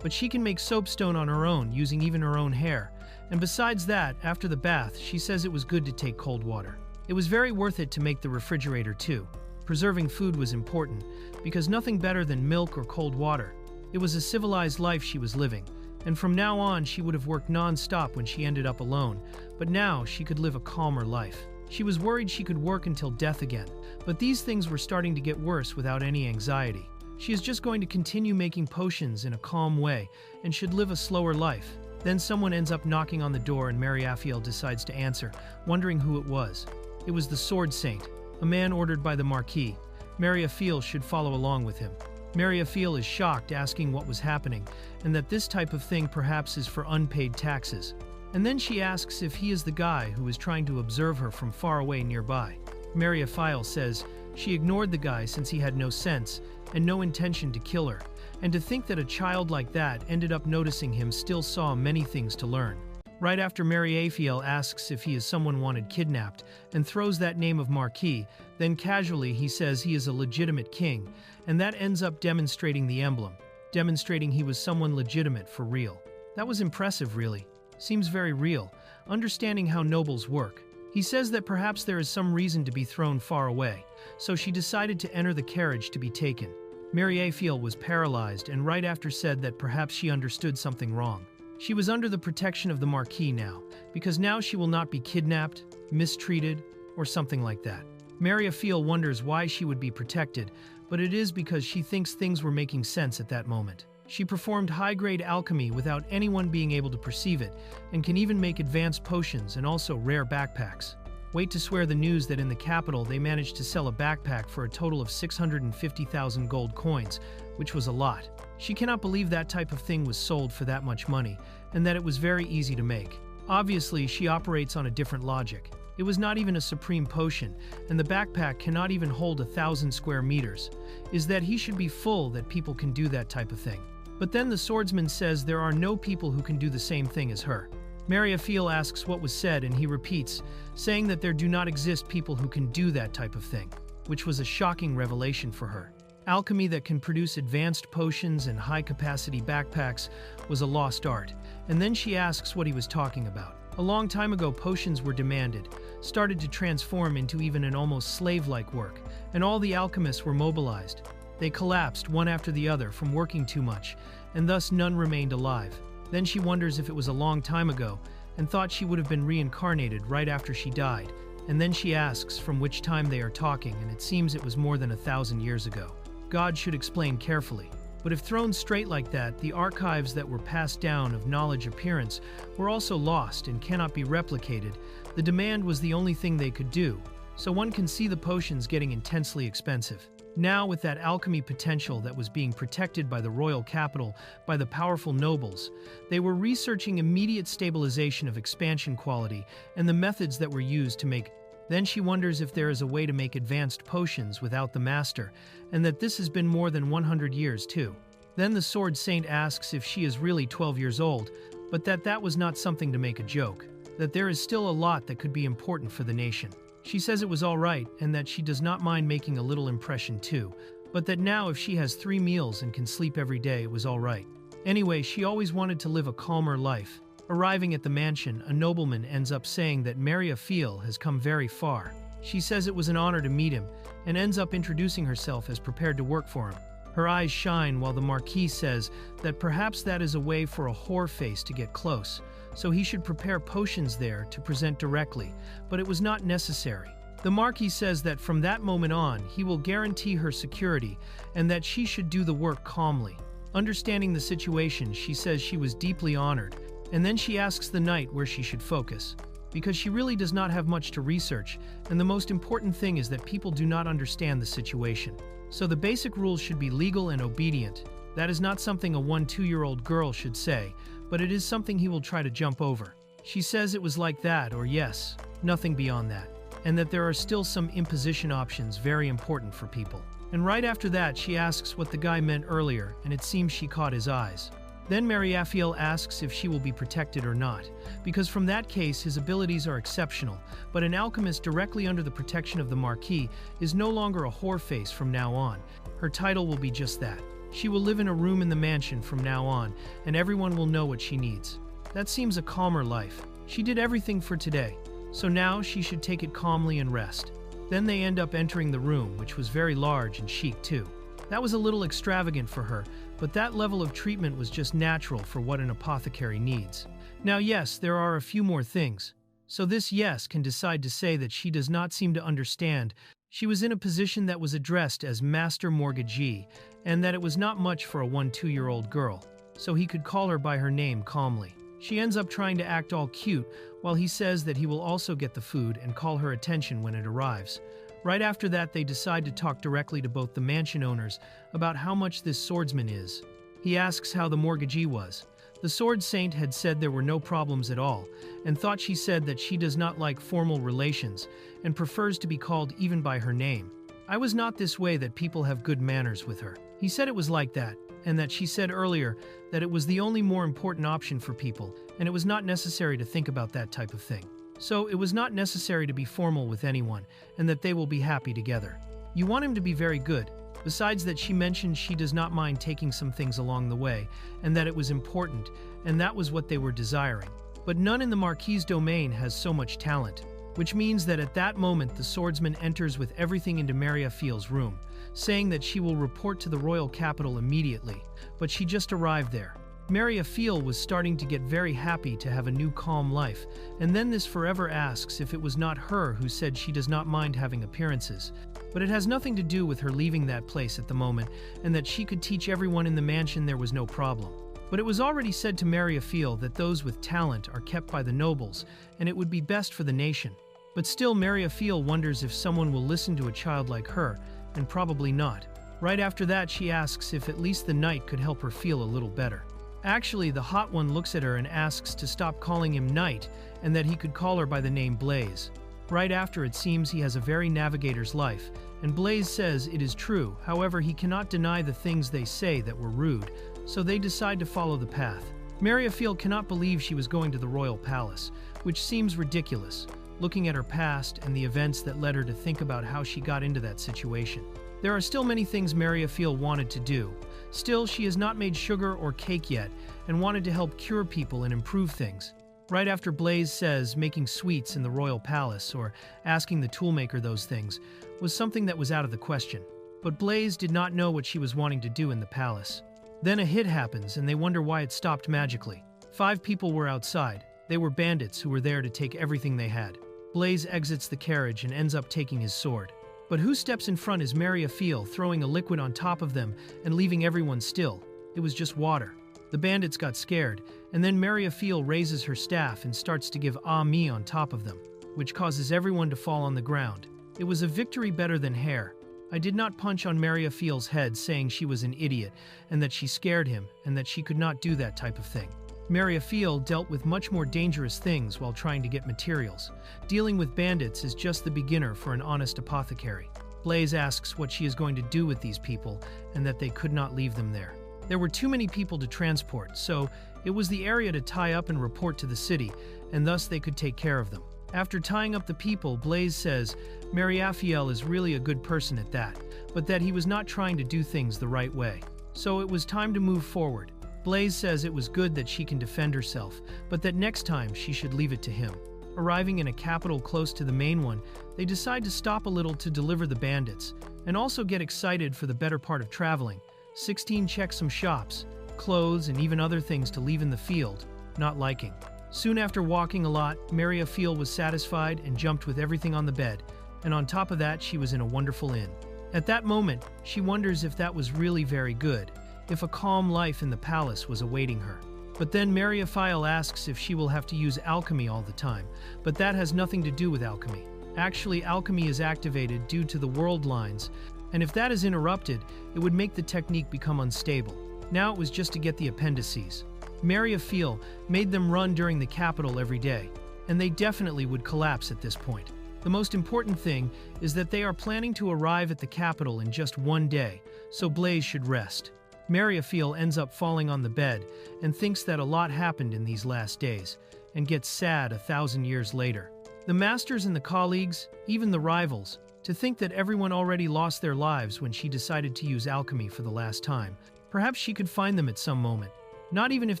but she can make soapstone on her own using even her own hair. And besides that, after the bath, she says it was good to take cold water. It was very worth it to make the refrigerator too. Preserving food was important, because nothing better than milk or cold water. It was a civilized life she was living, and from now on she would have worked non-stop when she ended up alone, but now she could live a calmer life. She was worried she could work until death again, but these things were starting to get worse without any anxiety. She is just going to continue making potions in a calm way and should live a slower life. Then someone ends up knocking on the door and Marquis decides to answer, wondering who it was. It was the Sword Saint, a man ordered by the Marquis. Marquis should follow along with him. Marquis is shocked, asking what was happening, and that this type of thing perhaps is for unpaid taxes. And then she asks if he is the guy who is trying to observe her from far away nearby. Marquis says she ignored the guy since he had no sense and no intention to kill her, and to think that a child like that ended up noticing him still saw many things to learn. Right after, Marquis asks if he is someone wanted kidnapped and throws that name of Marquis, then casually he says he is a legitimate king, and that ends up demonstrating the emblem, demonstrating he was someone legitimate for real. That was impressive, really. Seems very real, understanding how nobles work. He says that perhaps there is some reason to be thrown far away, so she decided to enter the carriage to be taken. Marquis was paralyzed and right after said that perhaps she understood something wrong. She was under the protection of the Marquis now, because now she will not be kidnapped, mistreated, or something like that. Marquis wonders why she would be protected, but it is because she thinks things were making sense at that moment. She performed high-grade alchemy without anyone being able to perceive it, and can even make advanced potions and also rare backpacks. Wait to swear the news that in the capital they managed to sell a backpack for a total of 650,000 gold coins, which was a lot. She cannot believe that type of thing was sold for that much money, and that it was very easy to make. Obviously, she operates on a different logic. It was not even a supreme potion, and the backpack cannot even hold 1,000 square meters. Is that he should be full that people can do that type of thing. But then the swordsman says there are no people who can do the same thing as her. Marquis asks what was said and he repeats, saying that there do not exist people who can do that type of thing, which was a shocking revelation for her. Alchemy that can produce advanced potions and high-capacity backpacks was a lost art, and then she asks what he was talking about. A long time ago, potions were demanded, started to transform into even an almost slave-like work, and all the alchemists were mobilized. They collapsed one after the other from working too much, and thus none remained alive. Then she wonders if it was a long time ago, and thought she would have been reincarnated right after she died. And then she asks from which time they are talking, and it seems it was more than 1,000 years ago. God should explain carefully. But if thrown straight like that, the archives that were passed down of knowledge appearance were also lost and cannot be replicated. The demand was the only thing they could do, so one can see the potions getting intensely expensive. Now, with that alchemy potential that was being protected by the royal capital, by the powerful nobles, they were researching immediate stabilization of expansion quality and the methods that were used to make. Then she wonders if there is a way to make advanced potions without the master, and that this has been more than 100 years too. Then the Sword Saint asks if she is really 12 years old, but that was not something to make a joke, that there is still a lot that could be important for the nation. She says it was all right and that she does not mind making a little impression too, but that now if she has 3 meals and can sleep every day, it was all right. Anyway, she always wanted to live a calmer life. Arriving at the mansion, a nobleman ends up saying that Yahello has come very far. She says it was an honor to meet him and ends up introducing herself as prepared to work for him. Her eyes shine while the marquis says that perhaps that is a way for a whore face to get close, so he should prepare potions there to present directly, but it was not necessary. The marquis says that from that moment on, he will guarantee her security and that she should do the work calmly. Understanding the situation, she says she was deeply honored, and then she asks the knight where she should focus, because she really does not have much to research, and the most important thing is that people do not understand the situation. So the basic rules should be legal and obedient. That is not something a 1-2-year-old girl should say, but it is something he will try to jump over. She says it was like that, or yes, nothing beyond that, and that there are still some imposition options very important for people. And right after that, she asks what the guy meant earlier, and it seems she caught his eyes. Then Yahello asks if she will be protected or not, because from that case his abilities are exceptional, but an alchemist directly under the protection of the marquis is no longer a whore face from now on. Her title will be just that. She will live in a room in the mansion from now on, and everyone will know what she needs. That seems a calmer life. She did everything for today, so now she should take it calmly and rest. Then they end up entering the room, which was very large and chic too. That was a little extravagant for her, but that level of treatment was just natural for what an apothecary needs. Now yes, there are a few more things. So this yes can decide to say that she does not seem to understand. She was in a position that was addressed as Master Mortgagee, and that it was not much for a 1-2-year-old girl, so he could call her by her name calmly. She ends up trying to act all cute, while he says that he will also get the food and call her attention when it arrives. Right after that, they decide to talk directly to both the mansion owners about how much this swordsman is. He asks how the mortgagee was. The Sword Saint had said there were no problems at all, and thought she said that she does not like formal relations, and prefers to be called even by her name. I was not this way, that people have good manners with her. He said it was like that, and that she said earlier that it was the only more important option for people, and it was not necessary to think about that type of thing. So it was not necessary to be formal with anyone, and that they will be happy together. You want him to be very good. Besides that, she mentioned she does not mind taking some things along the way, and that it was important, and that was what they were desiring. But none in the Marquis' domain has so much talent, which means that at that moment the swordsman enters with everything into Yahello's room, saying that she will report to the royal capital immediately, but she just arrived there. Yahello was starting to get very happy to have a new calm life, and then this forever asks if it was not her who said she does not mind having appearances, but it has nothing to do with her leaving that place at the moment, and that she could teach everyone in the mansion there was no problem. But it was already said to Yahello that those with talent are kept by the nobles, and it would be best for the nation. But still, Yahello wonders if someone will listen to a child like her, and probably not. Right after that, she asks if at least the knight could help her feel a little better. Actually, the hot one looks at her and asks to stop calling him Knight, and that he could call her by the name Blaze. Right after, it seems he has a very navigator's life, and Blaze says it is true, however he cannot deny the things they say that were rude, so they decide to follow the path. Yahello cannot believe she was going to the royal palace, which seems ridiculous, looking at her past and the events that led her to think about how she got into that situation. There are still many things Yahello wanted to do. Still, she has not made sugar or cake yet, and wanted to help cure people and improve things. Right after, Blaze says making sweets in the royal palace, or asking the toolmaker those things, was something that was out of the question. But Blaze did not know what she was wanting to do in the palace. Then a hit happens, and they wonder why it stopped magically. 5 people were outside. They were bandits who were there to take everything they had. Blaze exits the carriage and ends up taking his sword. But who steps in front is Mariafiel, throwing a liquid on top of them and leaving everyone still. It was just water. The bandits got scared, and then Mariafiel raises her staff and starts to give me on top of them, which causes everyone to fall on the ground. It was a victory better than hair. I did not punch on Mariafiel's head saying she was an idiot and that she scared him and that she could not do that type of thing. Mariafiel dealt with much more dangerous things while trying to get materials. Dealing with bandits is just the beginner for an honest apothecary. Blaze asks what she is going to do with these people and that they could not leave them there. There were too many people to transport, so it was the area to tie up and report to the city, and thus they could take care of them. After tying up the people, Blaze says Mariafiel is really a good person at that, but that he was not trying to do things the right way. So it was time to move forward. Blaze says it was good that she can defend herself, but that next time she should leave it to him. Arriving in a capital close to the main one, they decide to stop a little to deliver the bandits, and also get excited for the better part of traveling. 16 check some shops, clothes, and even other things to leave in the field, not liking. Soon after walking a lot, Mariafiel was satisfied and jumped with everything on the bed, and on top of that she was in a wonderful inn. At that moment, she wonders if that was really very good, if a calm life in the palace was awaiting her. But then Mariafiel asks if she will have to use alchemy all the time, but that has nothing to do with alchemy. Actually, alchemy is activated due to the world lines, and if that is interrupted, it would make the technique become unstable. Now it was just to get the apprentices. Mariafiel made them run during the capital every day, and they definitely would collapse at this point. The most important thing is that they are planning to arrive at the capital in just one day, so Blaze should rest. Mariafiel ends up falling on the bed and thinks that a lot happened in these last days, and gets sad 1,000 years later. The masters and the colleagues, even the rivals, to think that everyone already lost their lives when she decided to use alchemy for the last time. Perhaps she could find them at some moment. Not even if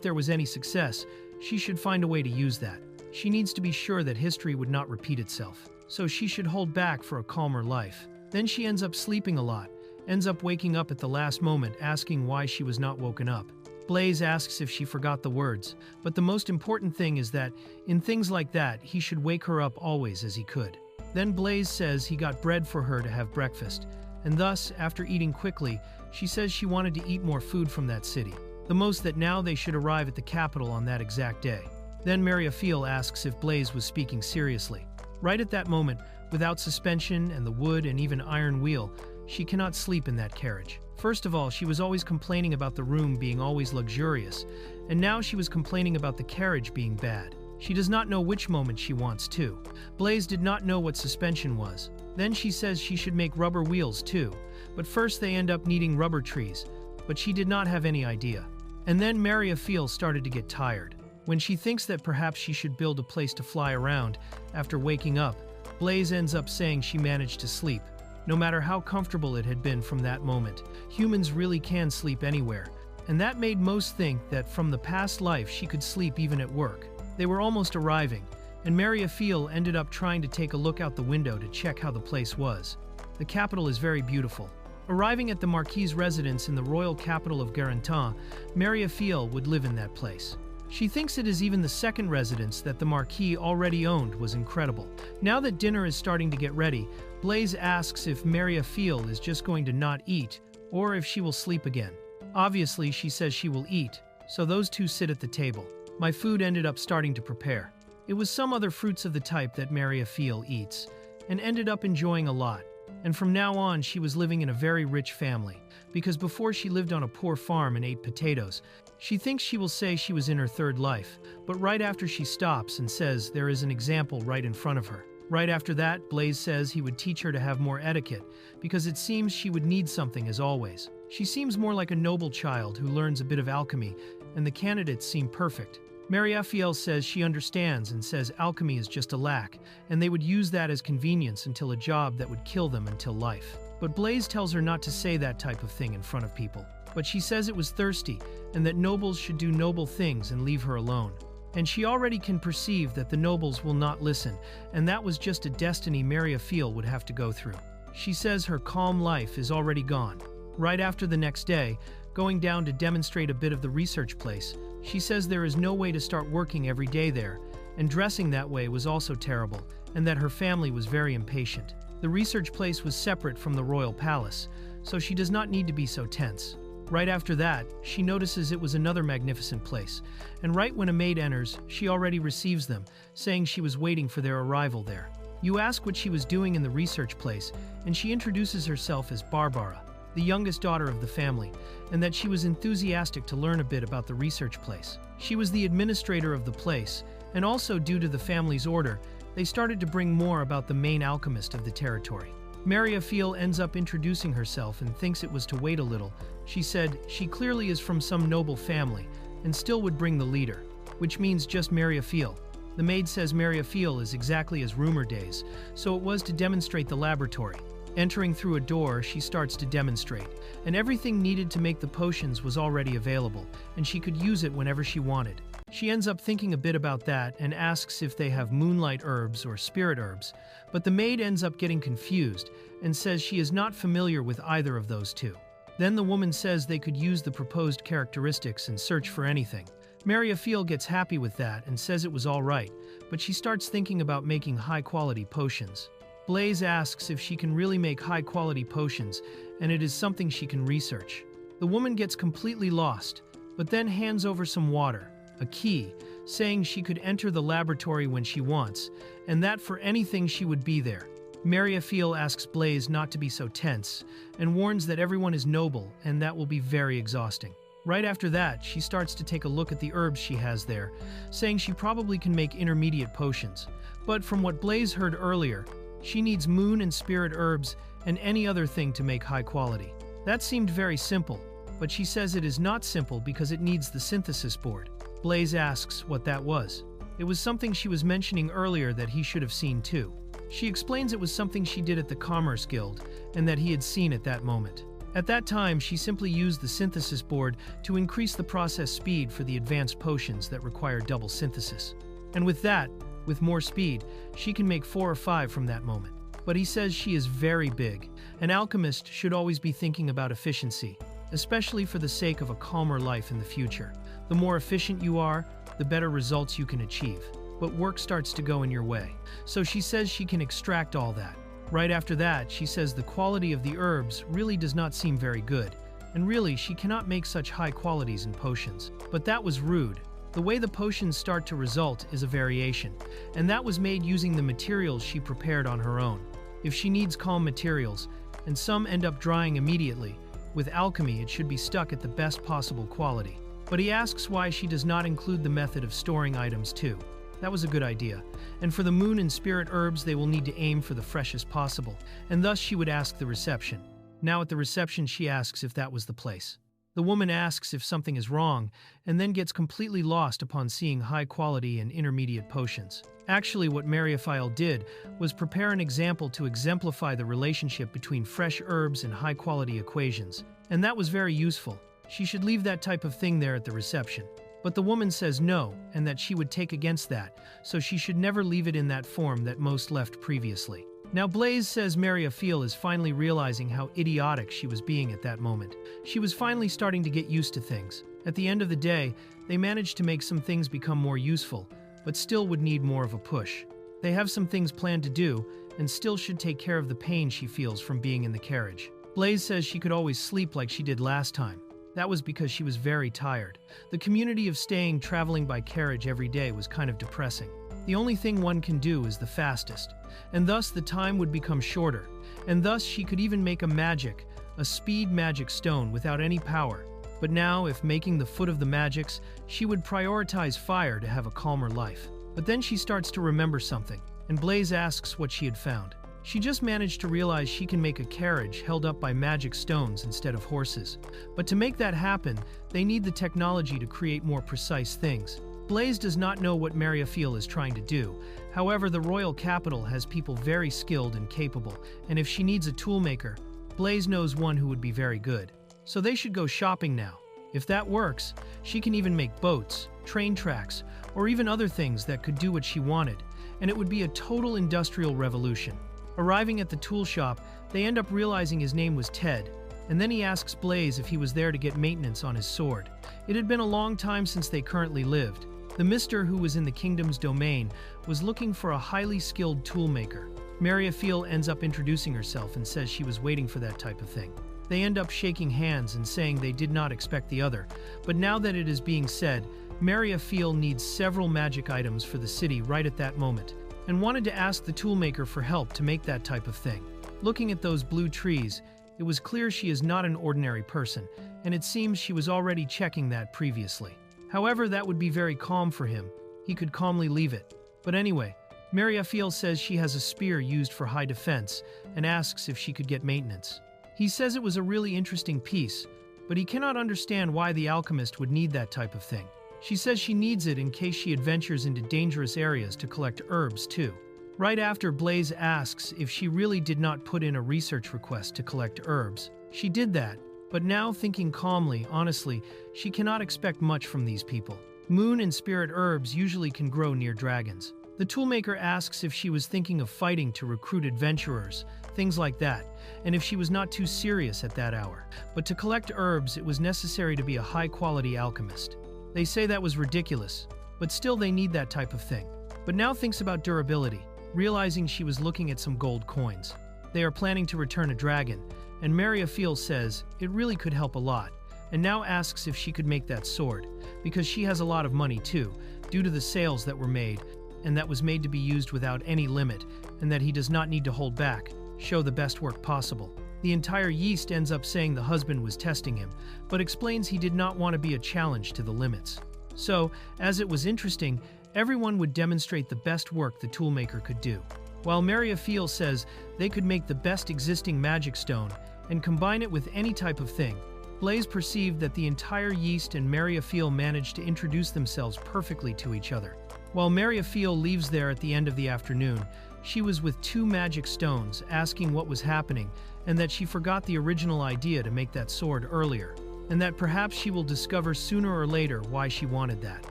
there was any success, she should find a way to use that. She needs to be sure that history would not repeat itself, so she should hold back for a calmer life. Then she ends up sleeping a lot, ends up waking up at the last moment asking why she was not woken up. Blaze asks if she forgot the words, but the most important thing is that, in things like that, he should wake her up always as he could. Then Blaze says he got bread for her to have breakfast, and thus, after eating quickly, she says she wanted to eat more food from that city. The most that now they should arrive at the capital on that exact day. Then Mariafiel asks if Blaze was speaking seriously. Right at that moment, without suspension and the wood and even iron wheel, she cannot sleep in that carriage. First of all, she was always complaining about the room being always luxurious, and now she was complaining about the carriage being bad. She does not know which moment she wants to. Blaze did not know what suspension was. Then she says she should make rubber wheels too, but first they end up needing rubber trees, but she did not have any idea. And then Mariafiel started to get tired. When she thinks that perhaps she should build a place to fly around after waking up, Blaze ends up saying she managed to sleep. No matter how comfortable it had been from that moment, humans really can sleep anywhere, and that made most think that from the past life she could sleep even at work. They were almost arriving, and Mariafiel ended up trying to take a look out the window to check how the place was. The capital is very beautiful. Arriving at the marquis' residence in the royal capital of Garanton, Mariafiel would live in that place. She thinks it is even the second residence that the marquis already owned was incredible. Now that dinner is starting to get ready, Blaze asks if Mariafiel is just going to not eat, or if she will sleep again. Obviously, she says she will eat, so those two sit at the table. My food ended up starting to prepare. It was some other fruits of the type that Mariafiel eats, and ended up enjoying a lot. And from now on, she was living in a very rich family, because before she lived on a poor farm and ate potatoes. She thinks she will say she was in her third life, but right after she stops and says there is an example right in front of her. Right after that, Blaze says he would teach her to have more etiquette, because it seems she would need something as always. She seems more like a noble child who learns a bit of alchemy, and the candidates seem perfect. Mariafiel says she understands and says alchemy is just a lack, and they would use that as convenience until a job that would kill them until life. But Blaze tells her not to say that type of thing in front of people. But she says it was thirsty, and that nobles should do noble things and leave her alone. And she already can perceive that the nobles will not listen, and that was just a destiny Mariafiel would have to go through. She says her calm life is already gone. Right after the next day, going down to demonstrate a bit of the research place, she says there is no way to start working every day there, and dressing that way was also terrible, and that her family was very impatient. The research place was separate from the royal palace, so she does not need to be so tense. Right after that, she notices it was another magnificent place, and right when a maid enters, she already receives them, saying she was waiting for their arrival there. You ask what she was doing in the research place, and she introduces herself as Barbara, the youngest daughter of the family, and that she was enthusiastic to learn a bit about the research place. She was the administrator of the place, and also due to the family's order, they started to bring more about the main alchemist of the territory. Mariafiel ends up introducing herself and thinks it was to wait a little. She said she clearly is from some noble family and still would bring the leader, which means just Mariafiel. The maid says Mariafiel is exactly as rumor days, so it was to demonstrate the laboratory. Entering through a door, she starts to demonstrate, and everything needed to make the potions was already available, and she could use it whenever she wanted. She ends up thinking a bit about that and asks if they have moonlight herbs or spirit herbs, but the maid ends up getting confused and says she is not familiar with either of those two. Then the woman says they could use the proposed characteristics and search for anything. Mariafiel gets happy with that and says it was all right, but she starts thinking about making high-quality potions. Blaze asks if she can really make high-quality potions, and it is something she can research. The woman gets completely lost, but then hands over some water, a key, saying she could enter the laboratory when she wants, and that for anything she would be there. Mariafiel asks Blaze not to be so tense, and warns that everyone is noble, and that will be very exhausting. Right after that, she starts to take a look at the herbs she has there, saying she probably can make intermediate potions. But from what Blaze heard earlier, she needs moon and spirit herbs and any other thing to make high quality. That seemed very simple, but she says it is not simple because it needs the synthesis board. Blaze asks what that was. It was something she was mentioning earlier that he should have seen too. She explains it was something she did at the Commerce Guild and that he had seen at that moment. At that time, she simply used the synthesis board to increase the process speed for the advanced potions that require double synthesis. And with that, with more speed, she can make 4 or 5 from that moment. But he says she is very big. An alchemist should always be thinking about efficiency, especially for the sake of a calmer life in the future. The more efficient you are, the better results you can achieve. But work starts to go in your way. So she says she can extract all that. Right after that, she says the quality of the herbs really does not seem very good, and really she cannot make such high qualities in potions. But that was rude. The way the potions start to result is a variation, and that was made using the materials she prepared on her own. If she needs calm materials, and some end up drying immediately, with alchemy it should be stuck at the best possible quality. But he asks why she does not include the method of storing items too. That was a good idea. And for the moon and spirit herbs, they will need to aim for the freshest possible, and thus she would ask the reception. Now at the reception, she asks if that was the place. The woman asks if something is wrong, and then gets completely lost upon seeing high-quality and intermediate potions. Actually, what Mariafiel did was prepare an example to exemplify the relationship between fresh herbs and high-quality equations, and that was very useful. She should leave that type of thing there at the reception. But the woman says no, and that she would take against that, so she should never leave it in that form that most left previously. Now Blaze says Mariafiel is finally realizing how idiotic she was being at that moment. She was finally starting to get used to things. At the end of the day, they managed to make some things become more useful, but still would need more of a push. They have some things planned to do, and still should take care of the pain she feels from being in the carriage. Blaze says she could always sleep like she did last time. That was because she was very tired. The community of traveling by carriage every day was kind of depressing. The only thing one can do is the fastest, and thus the time would become shorter, and thus she could even make a speed magic stone without any power. But now, if making the foot of the magics, she would prioritize fire to have a calmer life. But then she starts to remember something, and Blaze asks what she had found. She just managed to realize she can make a carriage held up by magic stones instead of horses. But to make that happen, they need the technology to create more precise things. Blaze does not know what Mariafiel is trying to do. However, the royal capital has people very skilled and capable, and if she needs a toolmaker, Blaze knows one who would be very good. So they should go shopping now. If that works, she can even make boats, train tracks, or even other things that could do what she wanted, and it would be a total industrial revolution. Arriving at the tool shop, they end up realizing his name was Ted, and then he asks Blaze if he was there to get maintenance on his sword. It had been a long time since they currently lived. The mister who was in the kingdom's domain was looking for a highly skilled toolmaker. Mariafiel ends up introducing herself and says she was waiting for that type of thing. They end up shaking hands and saying they did not expect the other, but now that it is being said, Mariafiel needs several magic items for the city right at that moment, and wanted to ask the toolmaker for help to make that type of thing. Looking at those blue trees, it was clear she is not an ordinary person, and it seems she was already checking that previously. However, that would be very calm for him. He could calmly leave it. But anyway, Mariafiel says she has a spear used for high defense and asks if she could get maintenance. He says it was a really interesting piece, but he cannot understand why the alchemist would need that type of thing. She says she needs it in case she adventures into dangerous areas to collect herbs too. Right after, Blaze asks if she really did not put in a research request to collect herbs. She did that, but now thinking calmly, honestly, she cannot expect much from these people. Moon and spirit herbs usually can grow near dragons. The toolmaker asks if she was thinking of fighting to recruit adventurers, things like that, and if she was not too serious at that hour. But to collect herbs, it was necessary to be a high-quality alchemist. They say that was ridiculous, but still they need that type of thing. But now thinks about durability, realizing she was looking at some gold coins. They are planning to return a dragon, and Mariafiel says it really could help a lot, and now asks if she could make that sword, because she has a lot of money too, due to the sales that were made, and that was made to be used without any limit, and that he does not need to hold back, show the best work possible. The entire yeast ends up saying the husband was testing him, but explains he did not want to be a challenge to the limits. So, as it was interesting, everyone would demonstrate the best work the toolmaker could do. While Mariafiel says they could make the best existing magic stone and combine it with any type of thing, Blaze perceived that the entire yeast and Mariafiel managed to introduce themselves perfectly to each other. While Mariafiel leaves there at the end of the afternoon, she was with 2 magic stones, asking what was happening and that she forgot the original idea to make that sword earlier, and that perhaps she will discover sooner or later why she wanted that.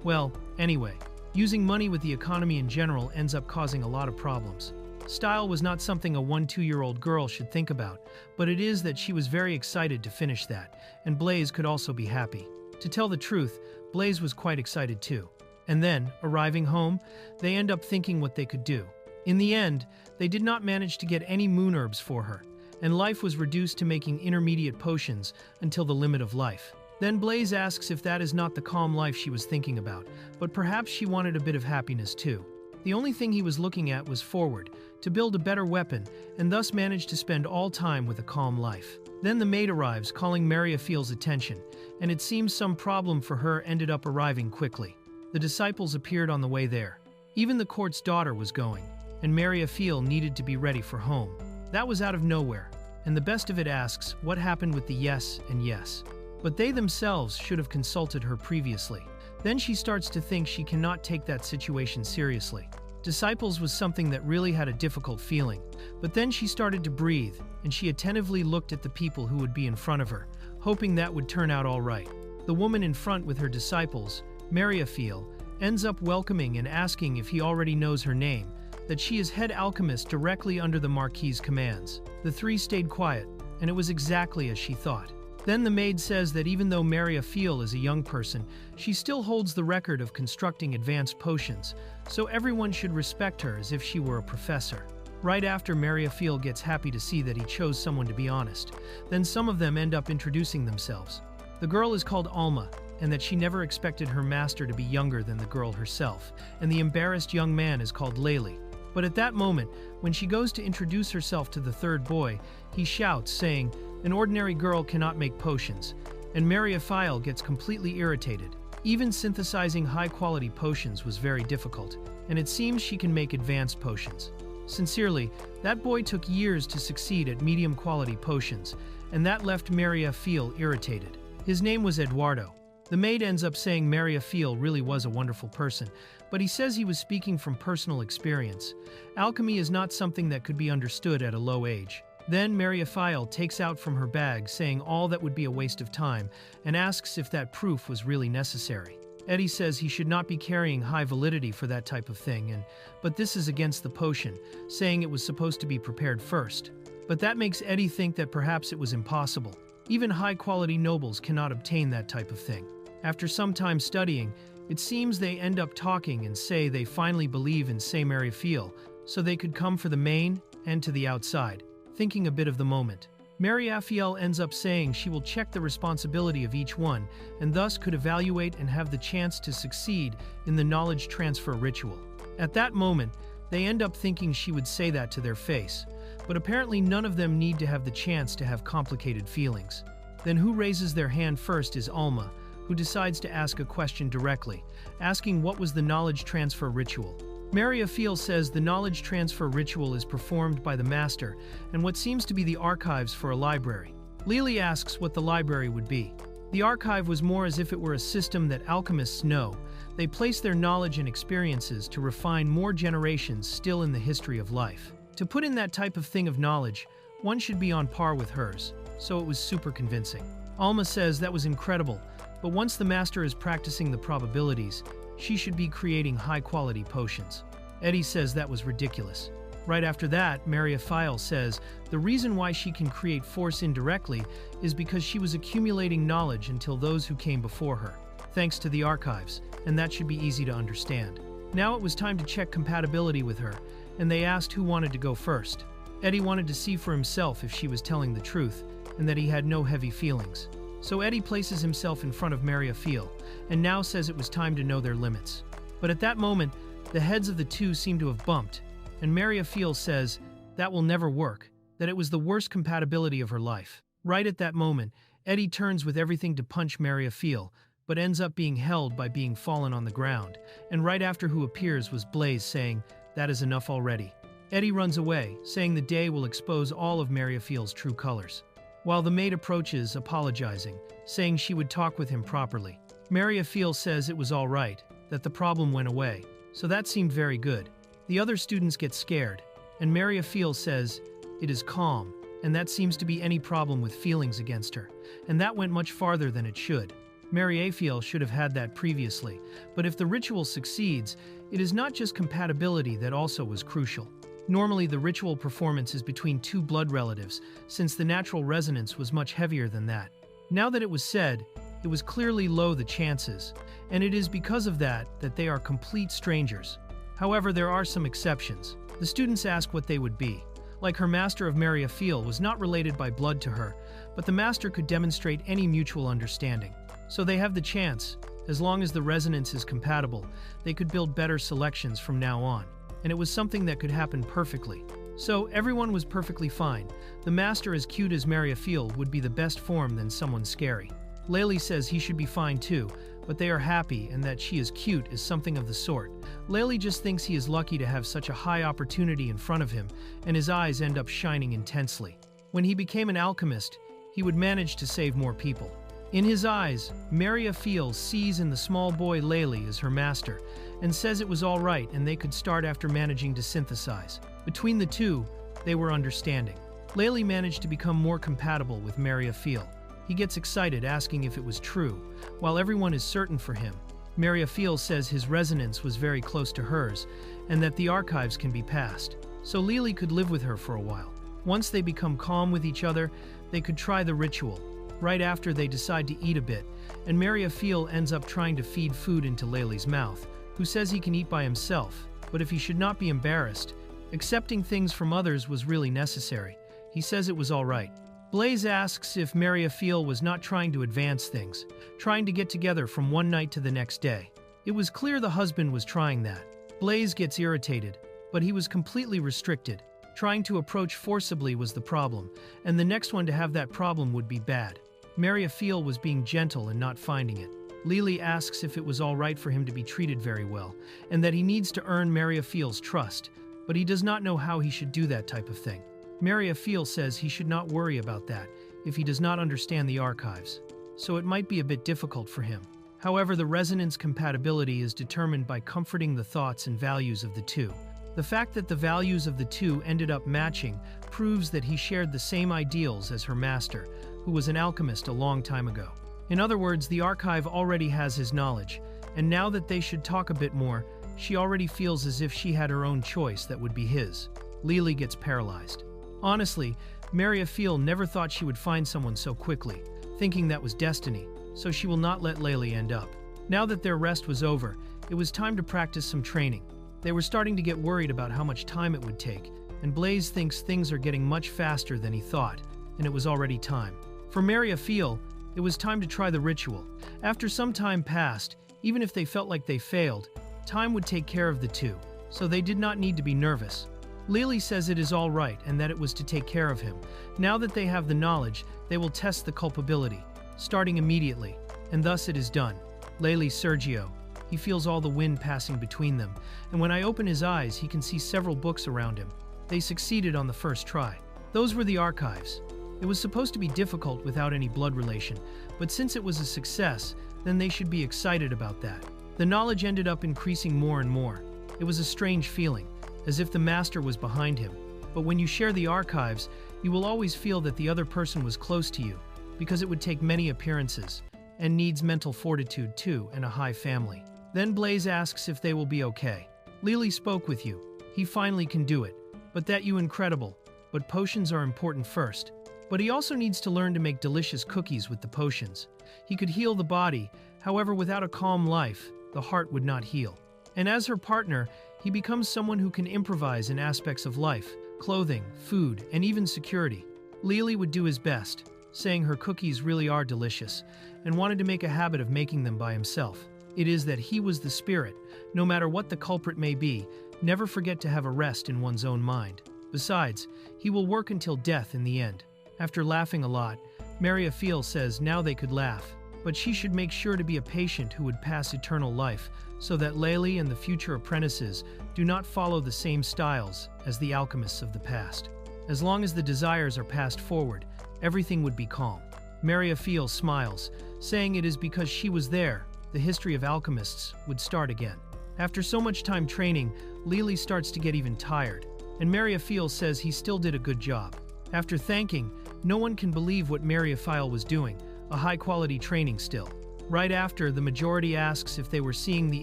Well, anyway, using money with the economy in general ends up causing a lot of problems. Style was not something a 1-2-year-old girl should think about, but it is that she was very excited to finish that, and Blaze could also be happy. To tell the truth, Blaze was quite excited too. And then, arriving home, they end up thinking what they could do. In the end, they did not manage to get any moon herbs for her, and life was reduced to making intermediate potions until the limit of life. Then Blaze asks if that is not the calm life she was thinking about, but perhaps she wanted a bit of happiness too. The only thing he was looking at was forward, to build a better weapon, and thus managed to spend all time with a calm life. Then the maid arrives, calling Mariafiel's attention, and it seems some problem for her ended up arriving quickly. The disciples appeared on the way there. Even the court's daughter was going, and Mariafiel needed to be ready for home. That was out of nowhere, and the best of it asks what happened with the yes and yes. But they themselves should have consulted her previously. Then she starts to think she cannot take that situation seriously. Disciples was something that really had a difficult feeling, but then she started to breathe, and she attentively looked at the people who would be in front of her, hoping that would turn out all right. The woman in front with her disciples, Mariafiel, ends up welcoming and asking if he already knows her name, that she is head alchemist directly under the marquis's commands. The 3 stayed quiet, and it was exactly as she thought. Then the maid says that even though Mariafiel is a young person, she still holds the record of constructing advanced potions, so everyone should respect her as if she were a professor. Right after, Mariafiel gets happy to see that he chose someone to be honest. Then some of them end up introducing themselves. The girl is called Alma, and that she never expected her master to be younger than the girl herself, and the embarrassed young man is called Layli. But at that moment, when she goes to introduce herself to the 3rd boy, he shouts, saying, "An ordinary girl cannot make potions," and Mariafiel gets completely irritated. Even synthesizing high-quality potions was very difficult, and it seems she can make advanced potions. Sincerely, that boy took years to succeed at medium-quality potions, and that left Mariafiel irritated. His name was Eduardo. The maid ends up saying Mariafiel really was a wonderful person, but he says he was speaking from personal experience. Alchemy is not something that could be understood at a low age. Then Mariafiel takes out from her bag saying all that would be a waste of time and asks if that proof was really necessary. Eddie says he should not be carrying high validity for that type of thing, but this is against the potion, saying it was supposed to be prepared first. But that makes Eddie think that perhaps it was impossible. Even high-quality nobles cannot obtain that type of thing. After some time studying, it seems they end up talking and say they finally believe in Mariafiel, so they could come for the main and to the outside, thinking a bit of the moment. Mariafiel ends up saying she will check the responsibility of each one and thus could evaluate and have the chance to succeed in the knowledge transfer ritual. At that moment, they end up thinking she would say that to their face, but apparently none of them need to have the chance to have complicated feelings. Then who raises their hand first is Alma, who decides to ask a question directly, asking what was the knowledge transfer ritual. Mariafiel says the knowledge transfer ritual is performed by the master and what seems to be the archives for a library. Lily asks what the library would be. The archive was more as if it were a system that alchemists know. They place their knowledge and experiences to refine more generations still in the history of life. To put in that type of thing of knowledge, one should be on par with hers, so it was super convincing. Alma says that was incredible, but once the master is practicing the probabilities, she should be creating high-quality potions. Eddie says that was ridiculous. Right after that, Mariafiel says the reason why she can create force indirectly is because she was accumulating knowledge until those who came before her, thanks to the archives, and that should be easy to understand. Now it was time to check compatibility with her, and they asked who wanted to go first. Eddie wanted to see for himself if she was telling the truth, and that he had no heavy feelings. So Eddie places himself in front of Mariafiel, and now says it was time to know their limits. But at that moment, the heads of the two seem to have bumped, and Mariafiel says that will never work, that it was the worst compatibility of her life. Right at that moment, Eddie turns with everything to punch Mariafiel, but ends up being held by being fallen on the ground, and right after who appears was Blaze saying, "That is enough already." Eddie runs away, saying the day will expose all of Mariafiel's true colors. While the maid approaches, apologizing, saying she would talk with him properly. Mariafiel says it was all right, that the problem went away, so that seemed very good. The other students get scared, and Mariafiel says it is calm, and that seems to be any problem with feelings against her, and that went much farther than it should. Mariafiel should have had that previously, but if the ritual succeeds, it is not just compatibility that also was crucial. Normally, the ritual performance is between two blood relatives, since the natural resonance was much heavier than that. Now that it was said, it was clearly low the chances, and it is because of that they are complete strangers. However, there are some exceptions. The students ask what they would be. Like her master of Mariafiel was not related by blood to her, but the master could demonstrate any mutual understanding. So they have the chance, as long as the resonance is compatible, they could build better selections from now on. And it was something that could happen perfectly. So everyone was perfectly fine. The master as cute as Mariafiel would be the best form than someone scary. Layli says he should be fine too, but they are happy and that she is cute is something of the sort. Layli just thinks he is lucky to have such a high opportunity in front of him, and his eyes end up shining intensely. When he became an alchemist, he would manage to save more people. In his eyes, Mariafiel sees in the small boy Layli as her master, and says it was all right and they could start after managing to synthesize. Between the two, they were understanding. Layli managed to become more compatible with Mariafiel. He gets excited asking if it was true, while everyone is certain for him. Mariafiel says his resonance was very close to hers, and that the archives can be passed. So Lily could live with her for a while. Once they become calm with each other, they could try the ritual. Right after they decide to eat a bit, and Mariafiel ends up trying to feed food into Layli's mouth, who says he can eat by himself, but if he should not be embarrassed, accepting things from others was really necessary. He says it was all right. Blaze asks if Mariafiel was not trying to advance things, trying to get together from one night to the next day. It was clear the husband was trying that. Blaze gets irritated, but he was completely restricted. Trying to approach forcibly was the problem, and the next one to have that problem would be bad. Mariafiel was being gentle and not finding it. Lily asks if it was all right for him to be treated very well, and that he needs to earn Mariafiel's trust, but he does not know how he should do that type of thing. Mariafiel says he should not worry about that if he does not understand the archives, so it might be a bit difficult for him. However, the resonance compatibility is determined by comforting the thoughts and values of the two. The fact that the values of the two ended up matching proves that he shared the same ideals as her master, who was an alchemist a long time ago. In other words, the archive already has his knowledge, and now that they should talk a bit more, she already feels as if she had her own choice that would be his. Lily gets paralyzed. Honestly, Mariafiel never thought she would find someone so quickly, thinking that was destiny, so she will not let Layli end up. Now that their rest was over, it was time to practice some training. They were starting to get worried about how much time it would take, and Blaze thinks things are getting much faster than he thought, and it was already time. For Mariafiel, it was time to try the ritual. After some time passed, even if they felt like they failed, time would take care of the two, so they did not need to be nervous. Lily says it is all right and that it was to take care of him. Now that they have the knowledge, they will test the culpability, starting immediately, and thus it is done. Lely Sergio. He feels all the wind passing between them, and when I open his eyes, he can see several books around him. They succeeded on the first try. Those were the archives. It was supposed to be difficult without any blood relation, but since it was a success, then they should be excited about that. The knowledge ended up increasing more and more. It was a strange feeling, as if the master was behind him. But when you share the archives, you will always feel that the other person was close to you, because it would take many appearances, and needs mental fortitude too, and a high family. Then Blaze asks if they will be okay. Lily spoke with you. He finally can do it. But that you incredible. But potions are important first. But he also needs to learn to make delicious cookies with the potions. He could heal the body, however without a calm life, the heart would not heal. And as her partner, he becomes someone who can improvise in aspects of life, clothing, food, and even security. Lily would do his best, saying her cookies really are delicious, and wanted to make a habit of making them by himself. It is that he was the spirit. No matter what the culprit may be, never forget to have a rest in one's own mind. Besides, he will work until death in the end. After laughing a lot, Mariafiel says now they could laugh, but she should make sure to be a patient who would pass eternal life, so that Lely and the future apprentices do not follow the same styles as the alchemists of the past. As long as the desires are passed forward, everything would be calm. Mariafiel smiles, saying it is because she was there, the history of alchemists would start again. After so much time training, Lily starts to get even tired, and Mariafiel says he still did a good job. After thanking, no one can believe what Mariafiel was doing, a high-quality training still. Right after, the majority asks if they were seeing the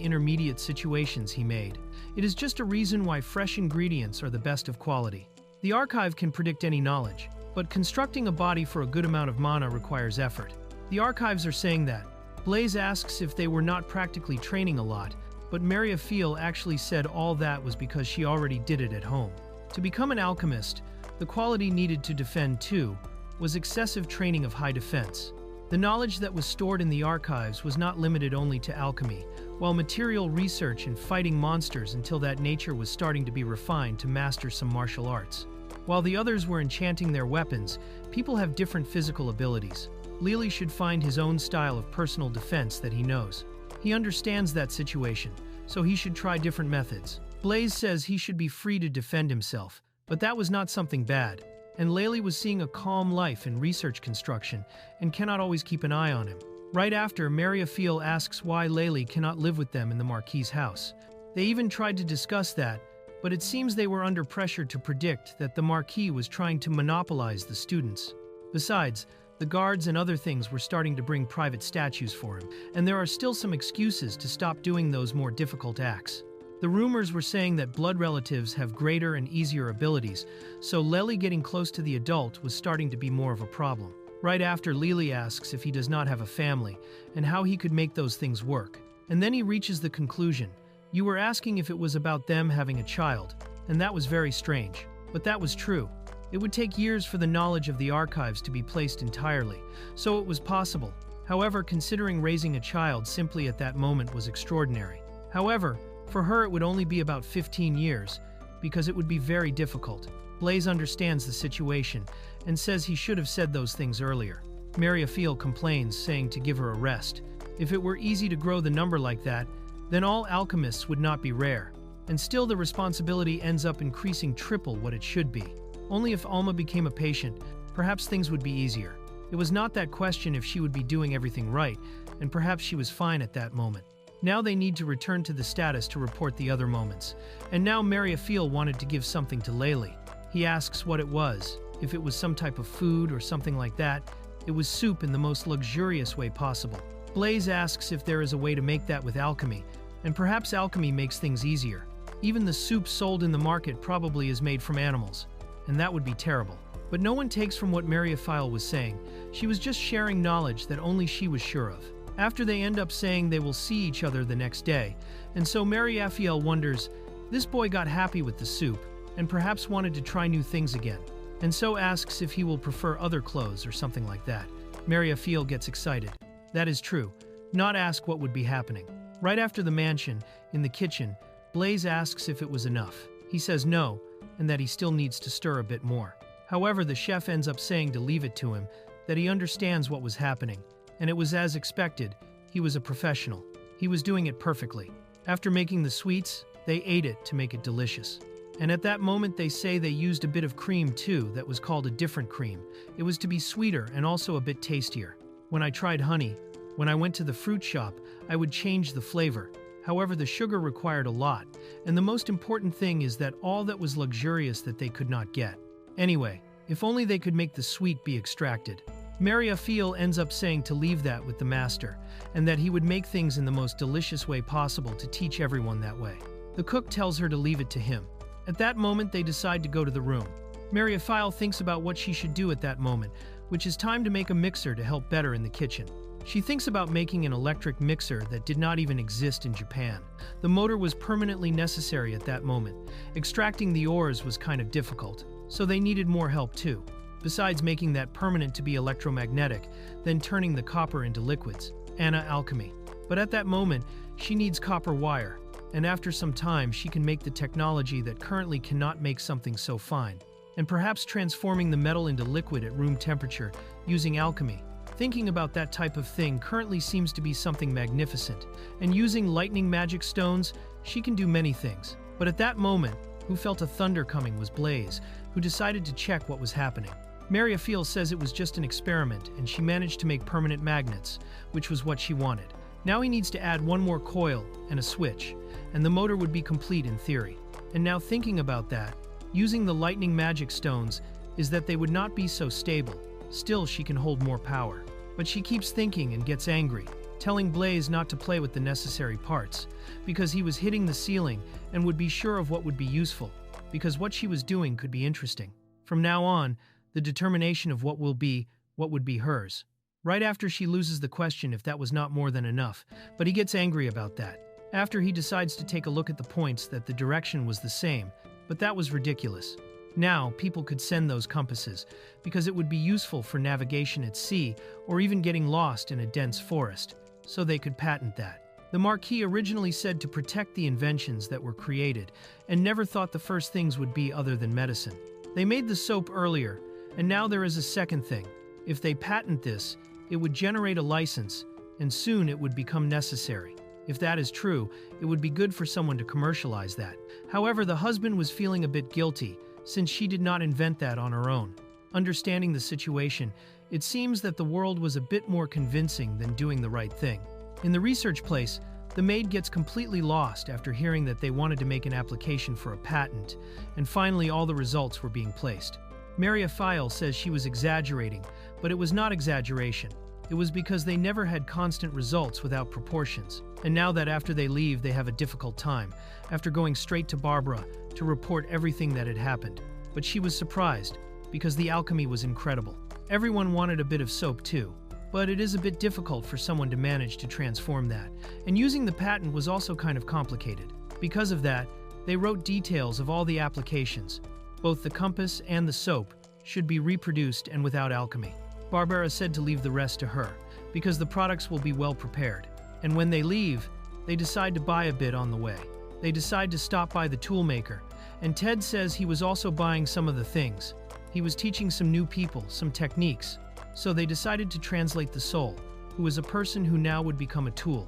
intermediate situations he made. It is just a reason why fresh ingredients are the best of quality. The archive can predict any knowledge, but constructing a body for a good amount of mana requires effort. The archives are saying that. Blaze asks if they were not practically training a lot, but Mariafiel actually said all that was because she already did it at home. To become an alchemist, the quality needed to defend too was excessive training of high defense. The knowledge that was stored in the archives was not limited only to alchemy, while material research and fighting monsters until that nature was starting to be refined to master some martial arts. While the others were enchanting their weapons, people have different physical abilities. Lily should find his own style of personal defense that he knows. He understands that situation, so he should try different methods. Blaze says he should be free to defend himself, but that was not something bad. And Lily was seeing a calm life in research construction and cannot always keep an eye on him. Right after, Mariafiel asks why Lily cannot live with them in the Marquis' house. They even tried to discuss that, but it seems they were under pressure to predict that the Marquis was trying to monopolize the students. Besides, the guards and other things were starting to bring private statues for him, and there are still some excuses to stop doing those more difficult acts. The rumors were saying that blood relatives have greater and easier abilities, so Lely getting close to the adult was starting to be more of a problem. Right after, Lily asks if he does not have a family, and how he could make those things work. And then he reaches the conclusion, you were asking if it was about them having a child, and that was very strange. But that was true. It would take years for the knowledge of the archives to be placed entirely, so it was possible. However, considering raising a child simply at that moment was extraordinary. However, for her it would only be about 15 years, because it would be very difficult. Blaze understands the situation, and says he should have said those things earlier. Mariafiel complains, saying to give her a rest. If it were easy to grow the number like that, then all alchemists would not be rare, and still the responsibility ends up increasing triple what it should be. Only if Alma became a patient, perhaps things would be easier. It was not that question if she would be doing everything right, and perhaps she was fine at that moment. Now they need to return to the status to report the other moments. And now Mariafiel wanted to give something to Lely. He asks what it was, if it was some type of food or something like that. It was soup in the most luxurious way possible. Blaze asks if there is a way to make that with alchemy, and perhaps alchemy makes things easier. Even the soup sold in the market probably is made from animals, and that would be terrible. But no one takes from what Mariafiel was saying. She was just sharing knowledge that only she was sure of. After, they end up saying they will see each other the next day, and so Mariafiel wonders, This boy got happy with the soup and perhaps wanted to try new things again, and so asks if he will prefer other clothes or something like that. Mariafiel gets excited. That is true. Not ask what would be happening. Right after the mansion, in the kitchen, Blaze asks if it was enough. He says no, and that he still needs to stir a bit more. However, the chef ends up saying to leave it to him, that he understands what was happening, and it was as expected. He was a professional. He was doing it perfectly. After making the sweets, they ate it to make it delicious. And at that moment they say they used a bit of cream too that was called a different cream. It was to be sweeter and also a bit tastier. When I tried honey, when I went to the fruit shop, I would change the flavor. However, the sugar required a lot, and the most important thing is that all that was luxurious that they could not get. Anyway, if only they could make the sweet be extracted. Mariafiel ends up saying to leave that with the master, and that he would make things in the most delicious way possible to teach everyone that way. The cook tells her to leave it to him. At that moment, they decide to go to the room. Mariafiel thinks about what she should do at that moment, which is time to make a mixer to help better in the kitchen. She thinks about making an electric mixer that did not even exist in Japan. The motor was permanently necessary at that moment. Extracting the ores was kind of difficult, so they needed more help too. Besides making that permanent to be electromagnetic, then turning the copper into liquids, alchemy. But at that moment, she needs copper wire, and after some time she can make the technology that currently cannot make something so fine, and perhaps transforming the metal into liquid at room temperature using alchemy. Thinking about that type of thing currently seems to be something magnificent, and using lightning magic stones, she can do many things. But at that moment, who felt a thunder coming was Blaze, who decided to check what was happening. Mariafiel says it was just an experiment, and she managed to make permanent magnets, which was what she wanted. Now he needs to add one more coil and a switch, and the motor would be complete in theory. And now thinking about that, using the lightning magic stones is that they would not be so stable. Still, she can hold more power. But she keeps thinking and gets angry, telling Blaze not to play with the necessary parts, because he was hitting the ceiling and would be sure of what would be useful, because what she was doing could be interesting. From now on, the determination of what would be hers. Right after she loses the question if that was not more than enough, but he gets angry about that. After he decides to take a look at the points that the direction was the same, but that was ridiculous. Now, people could send those compasses, because it would be useful for navigation at sea or even getting lost in a dense forest, so they could patent that. The marquis originally said to protect the inventions that were created, and never thought the first things would be other than medicine. They made the soap earlier, and now there is a second thing. If they patent this, it would generate a license, and soon it would become necessary. If that is true, it would be good for someone to commercialize that. However, the husband was feeling a bit guilty, since she did not invent that on her own. Understanding the situation, it seems that the world was a bit more convincing than doing the right thing. In the research place, the maid gets completely lost after hearing that they wanted to make an application for a patent, and finally all the results were being placed. Mariafiel says she was exaggerating, but it was not exaggeration. It was because they never had constant results without proportions. And now that after they leave, they have a difficult time, after going straight to Barbara to report everything that had happened. But she was surprised, because the alchemy was incredible. Everyone wanted a bit of soap too, but it is a bit difficult for someone to manage to transform that. And using the patent was also kind of complicated. Because of that, they wrote details of all the applications. Both the compass and the soap should be reproduced and without alchemy. Barbara said to leave the rest to her, because the products will be well prepared. And when they leave, they decide to buy a bit on the way. They decide to stop by the toolmaker, and Ted says he was also buying some of the things. He was teaching some new people, some techniques. So they decided to translate the soul, who is a person who now would become a tool.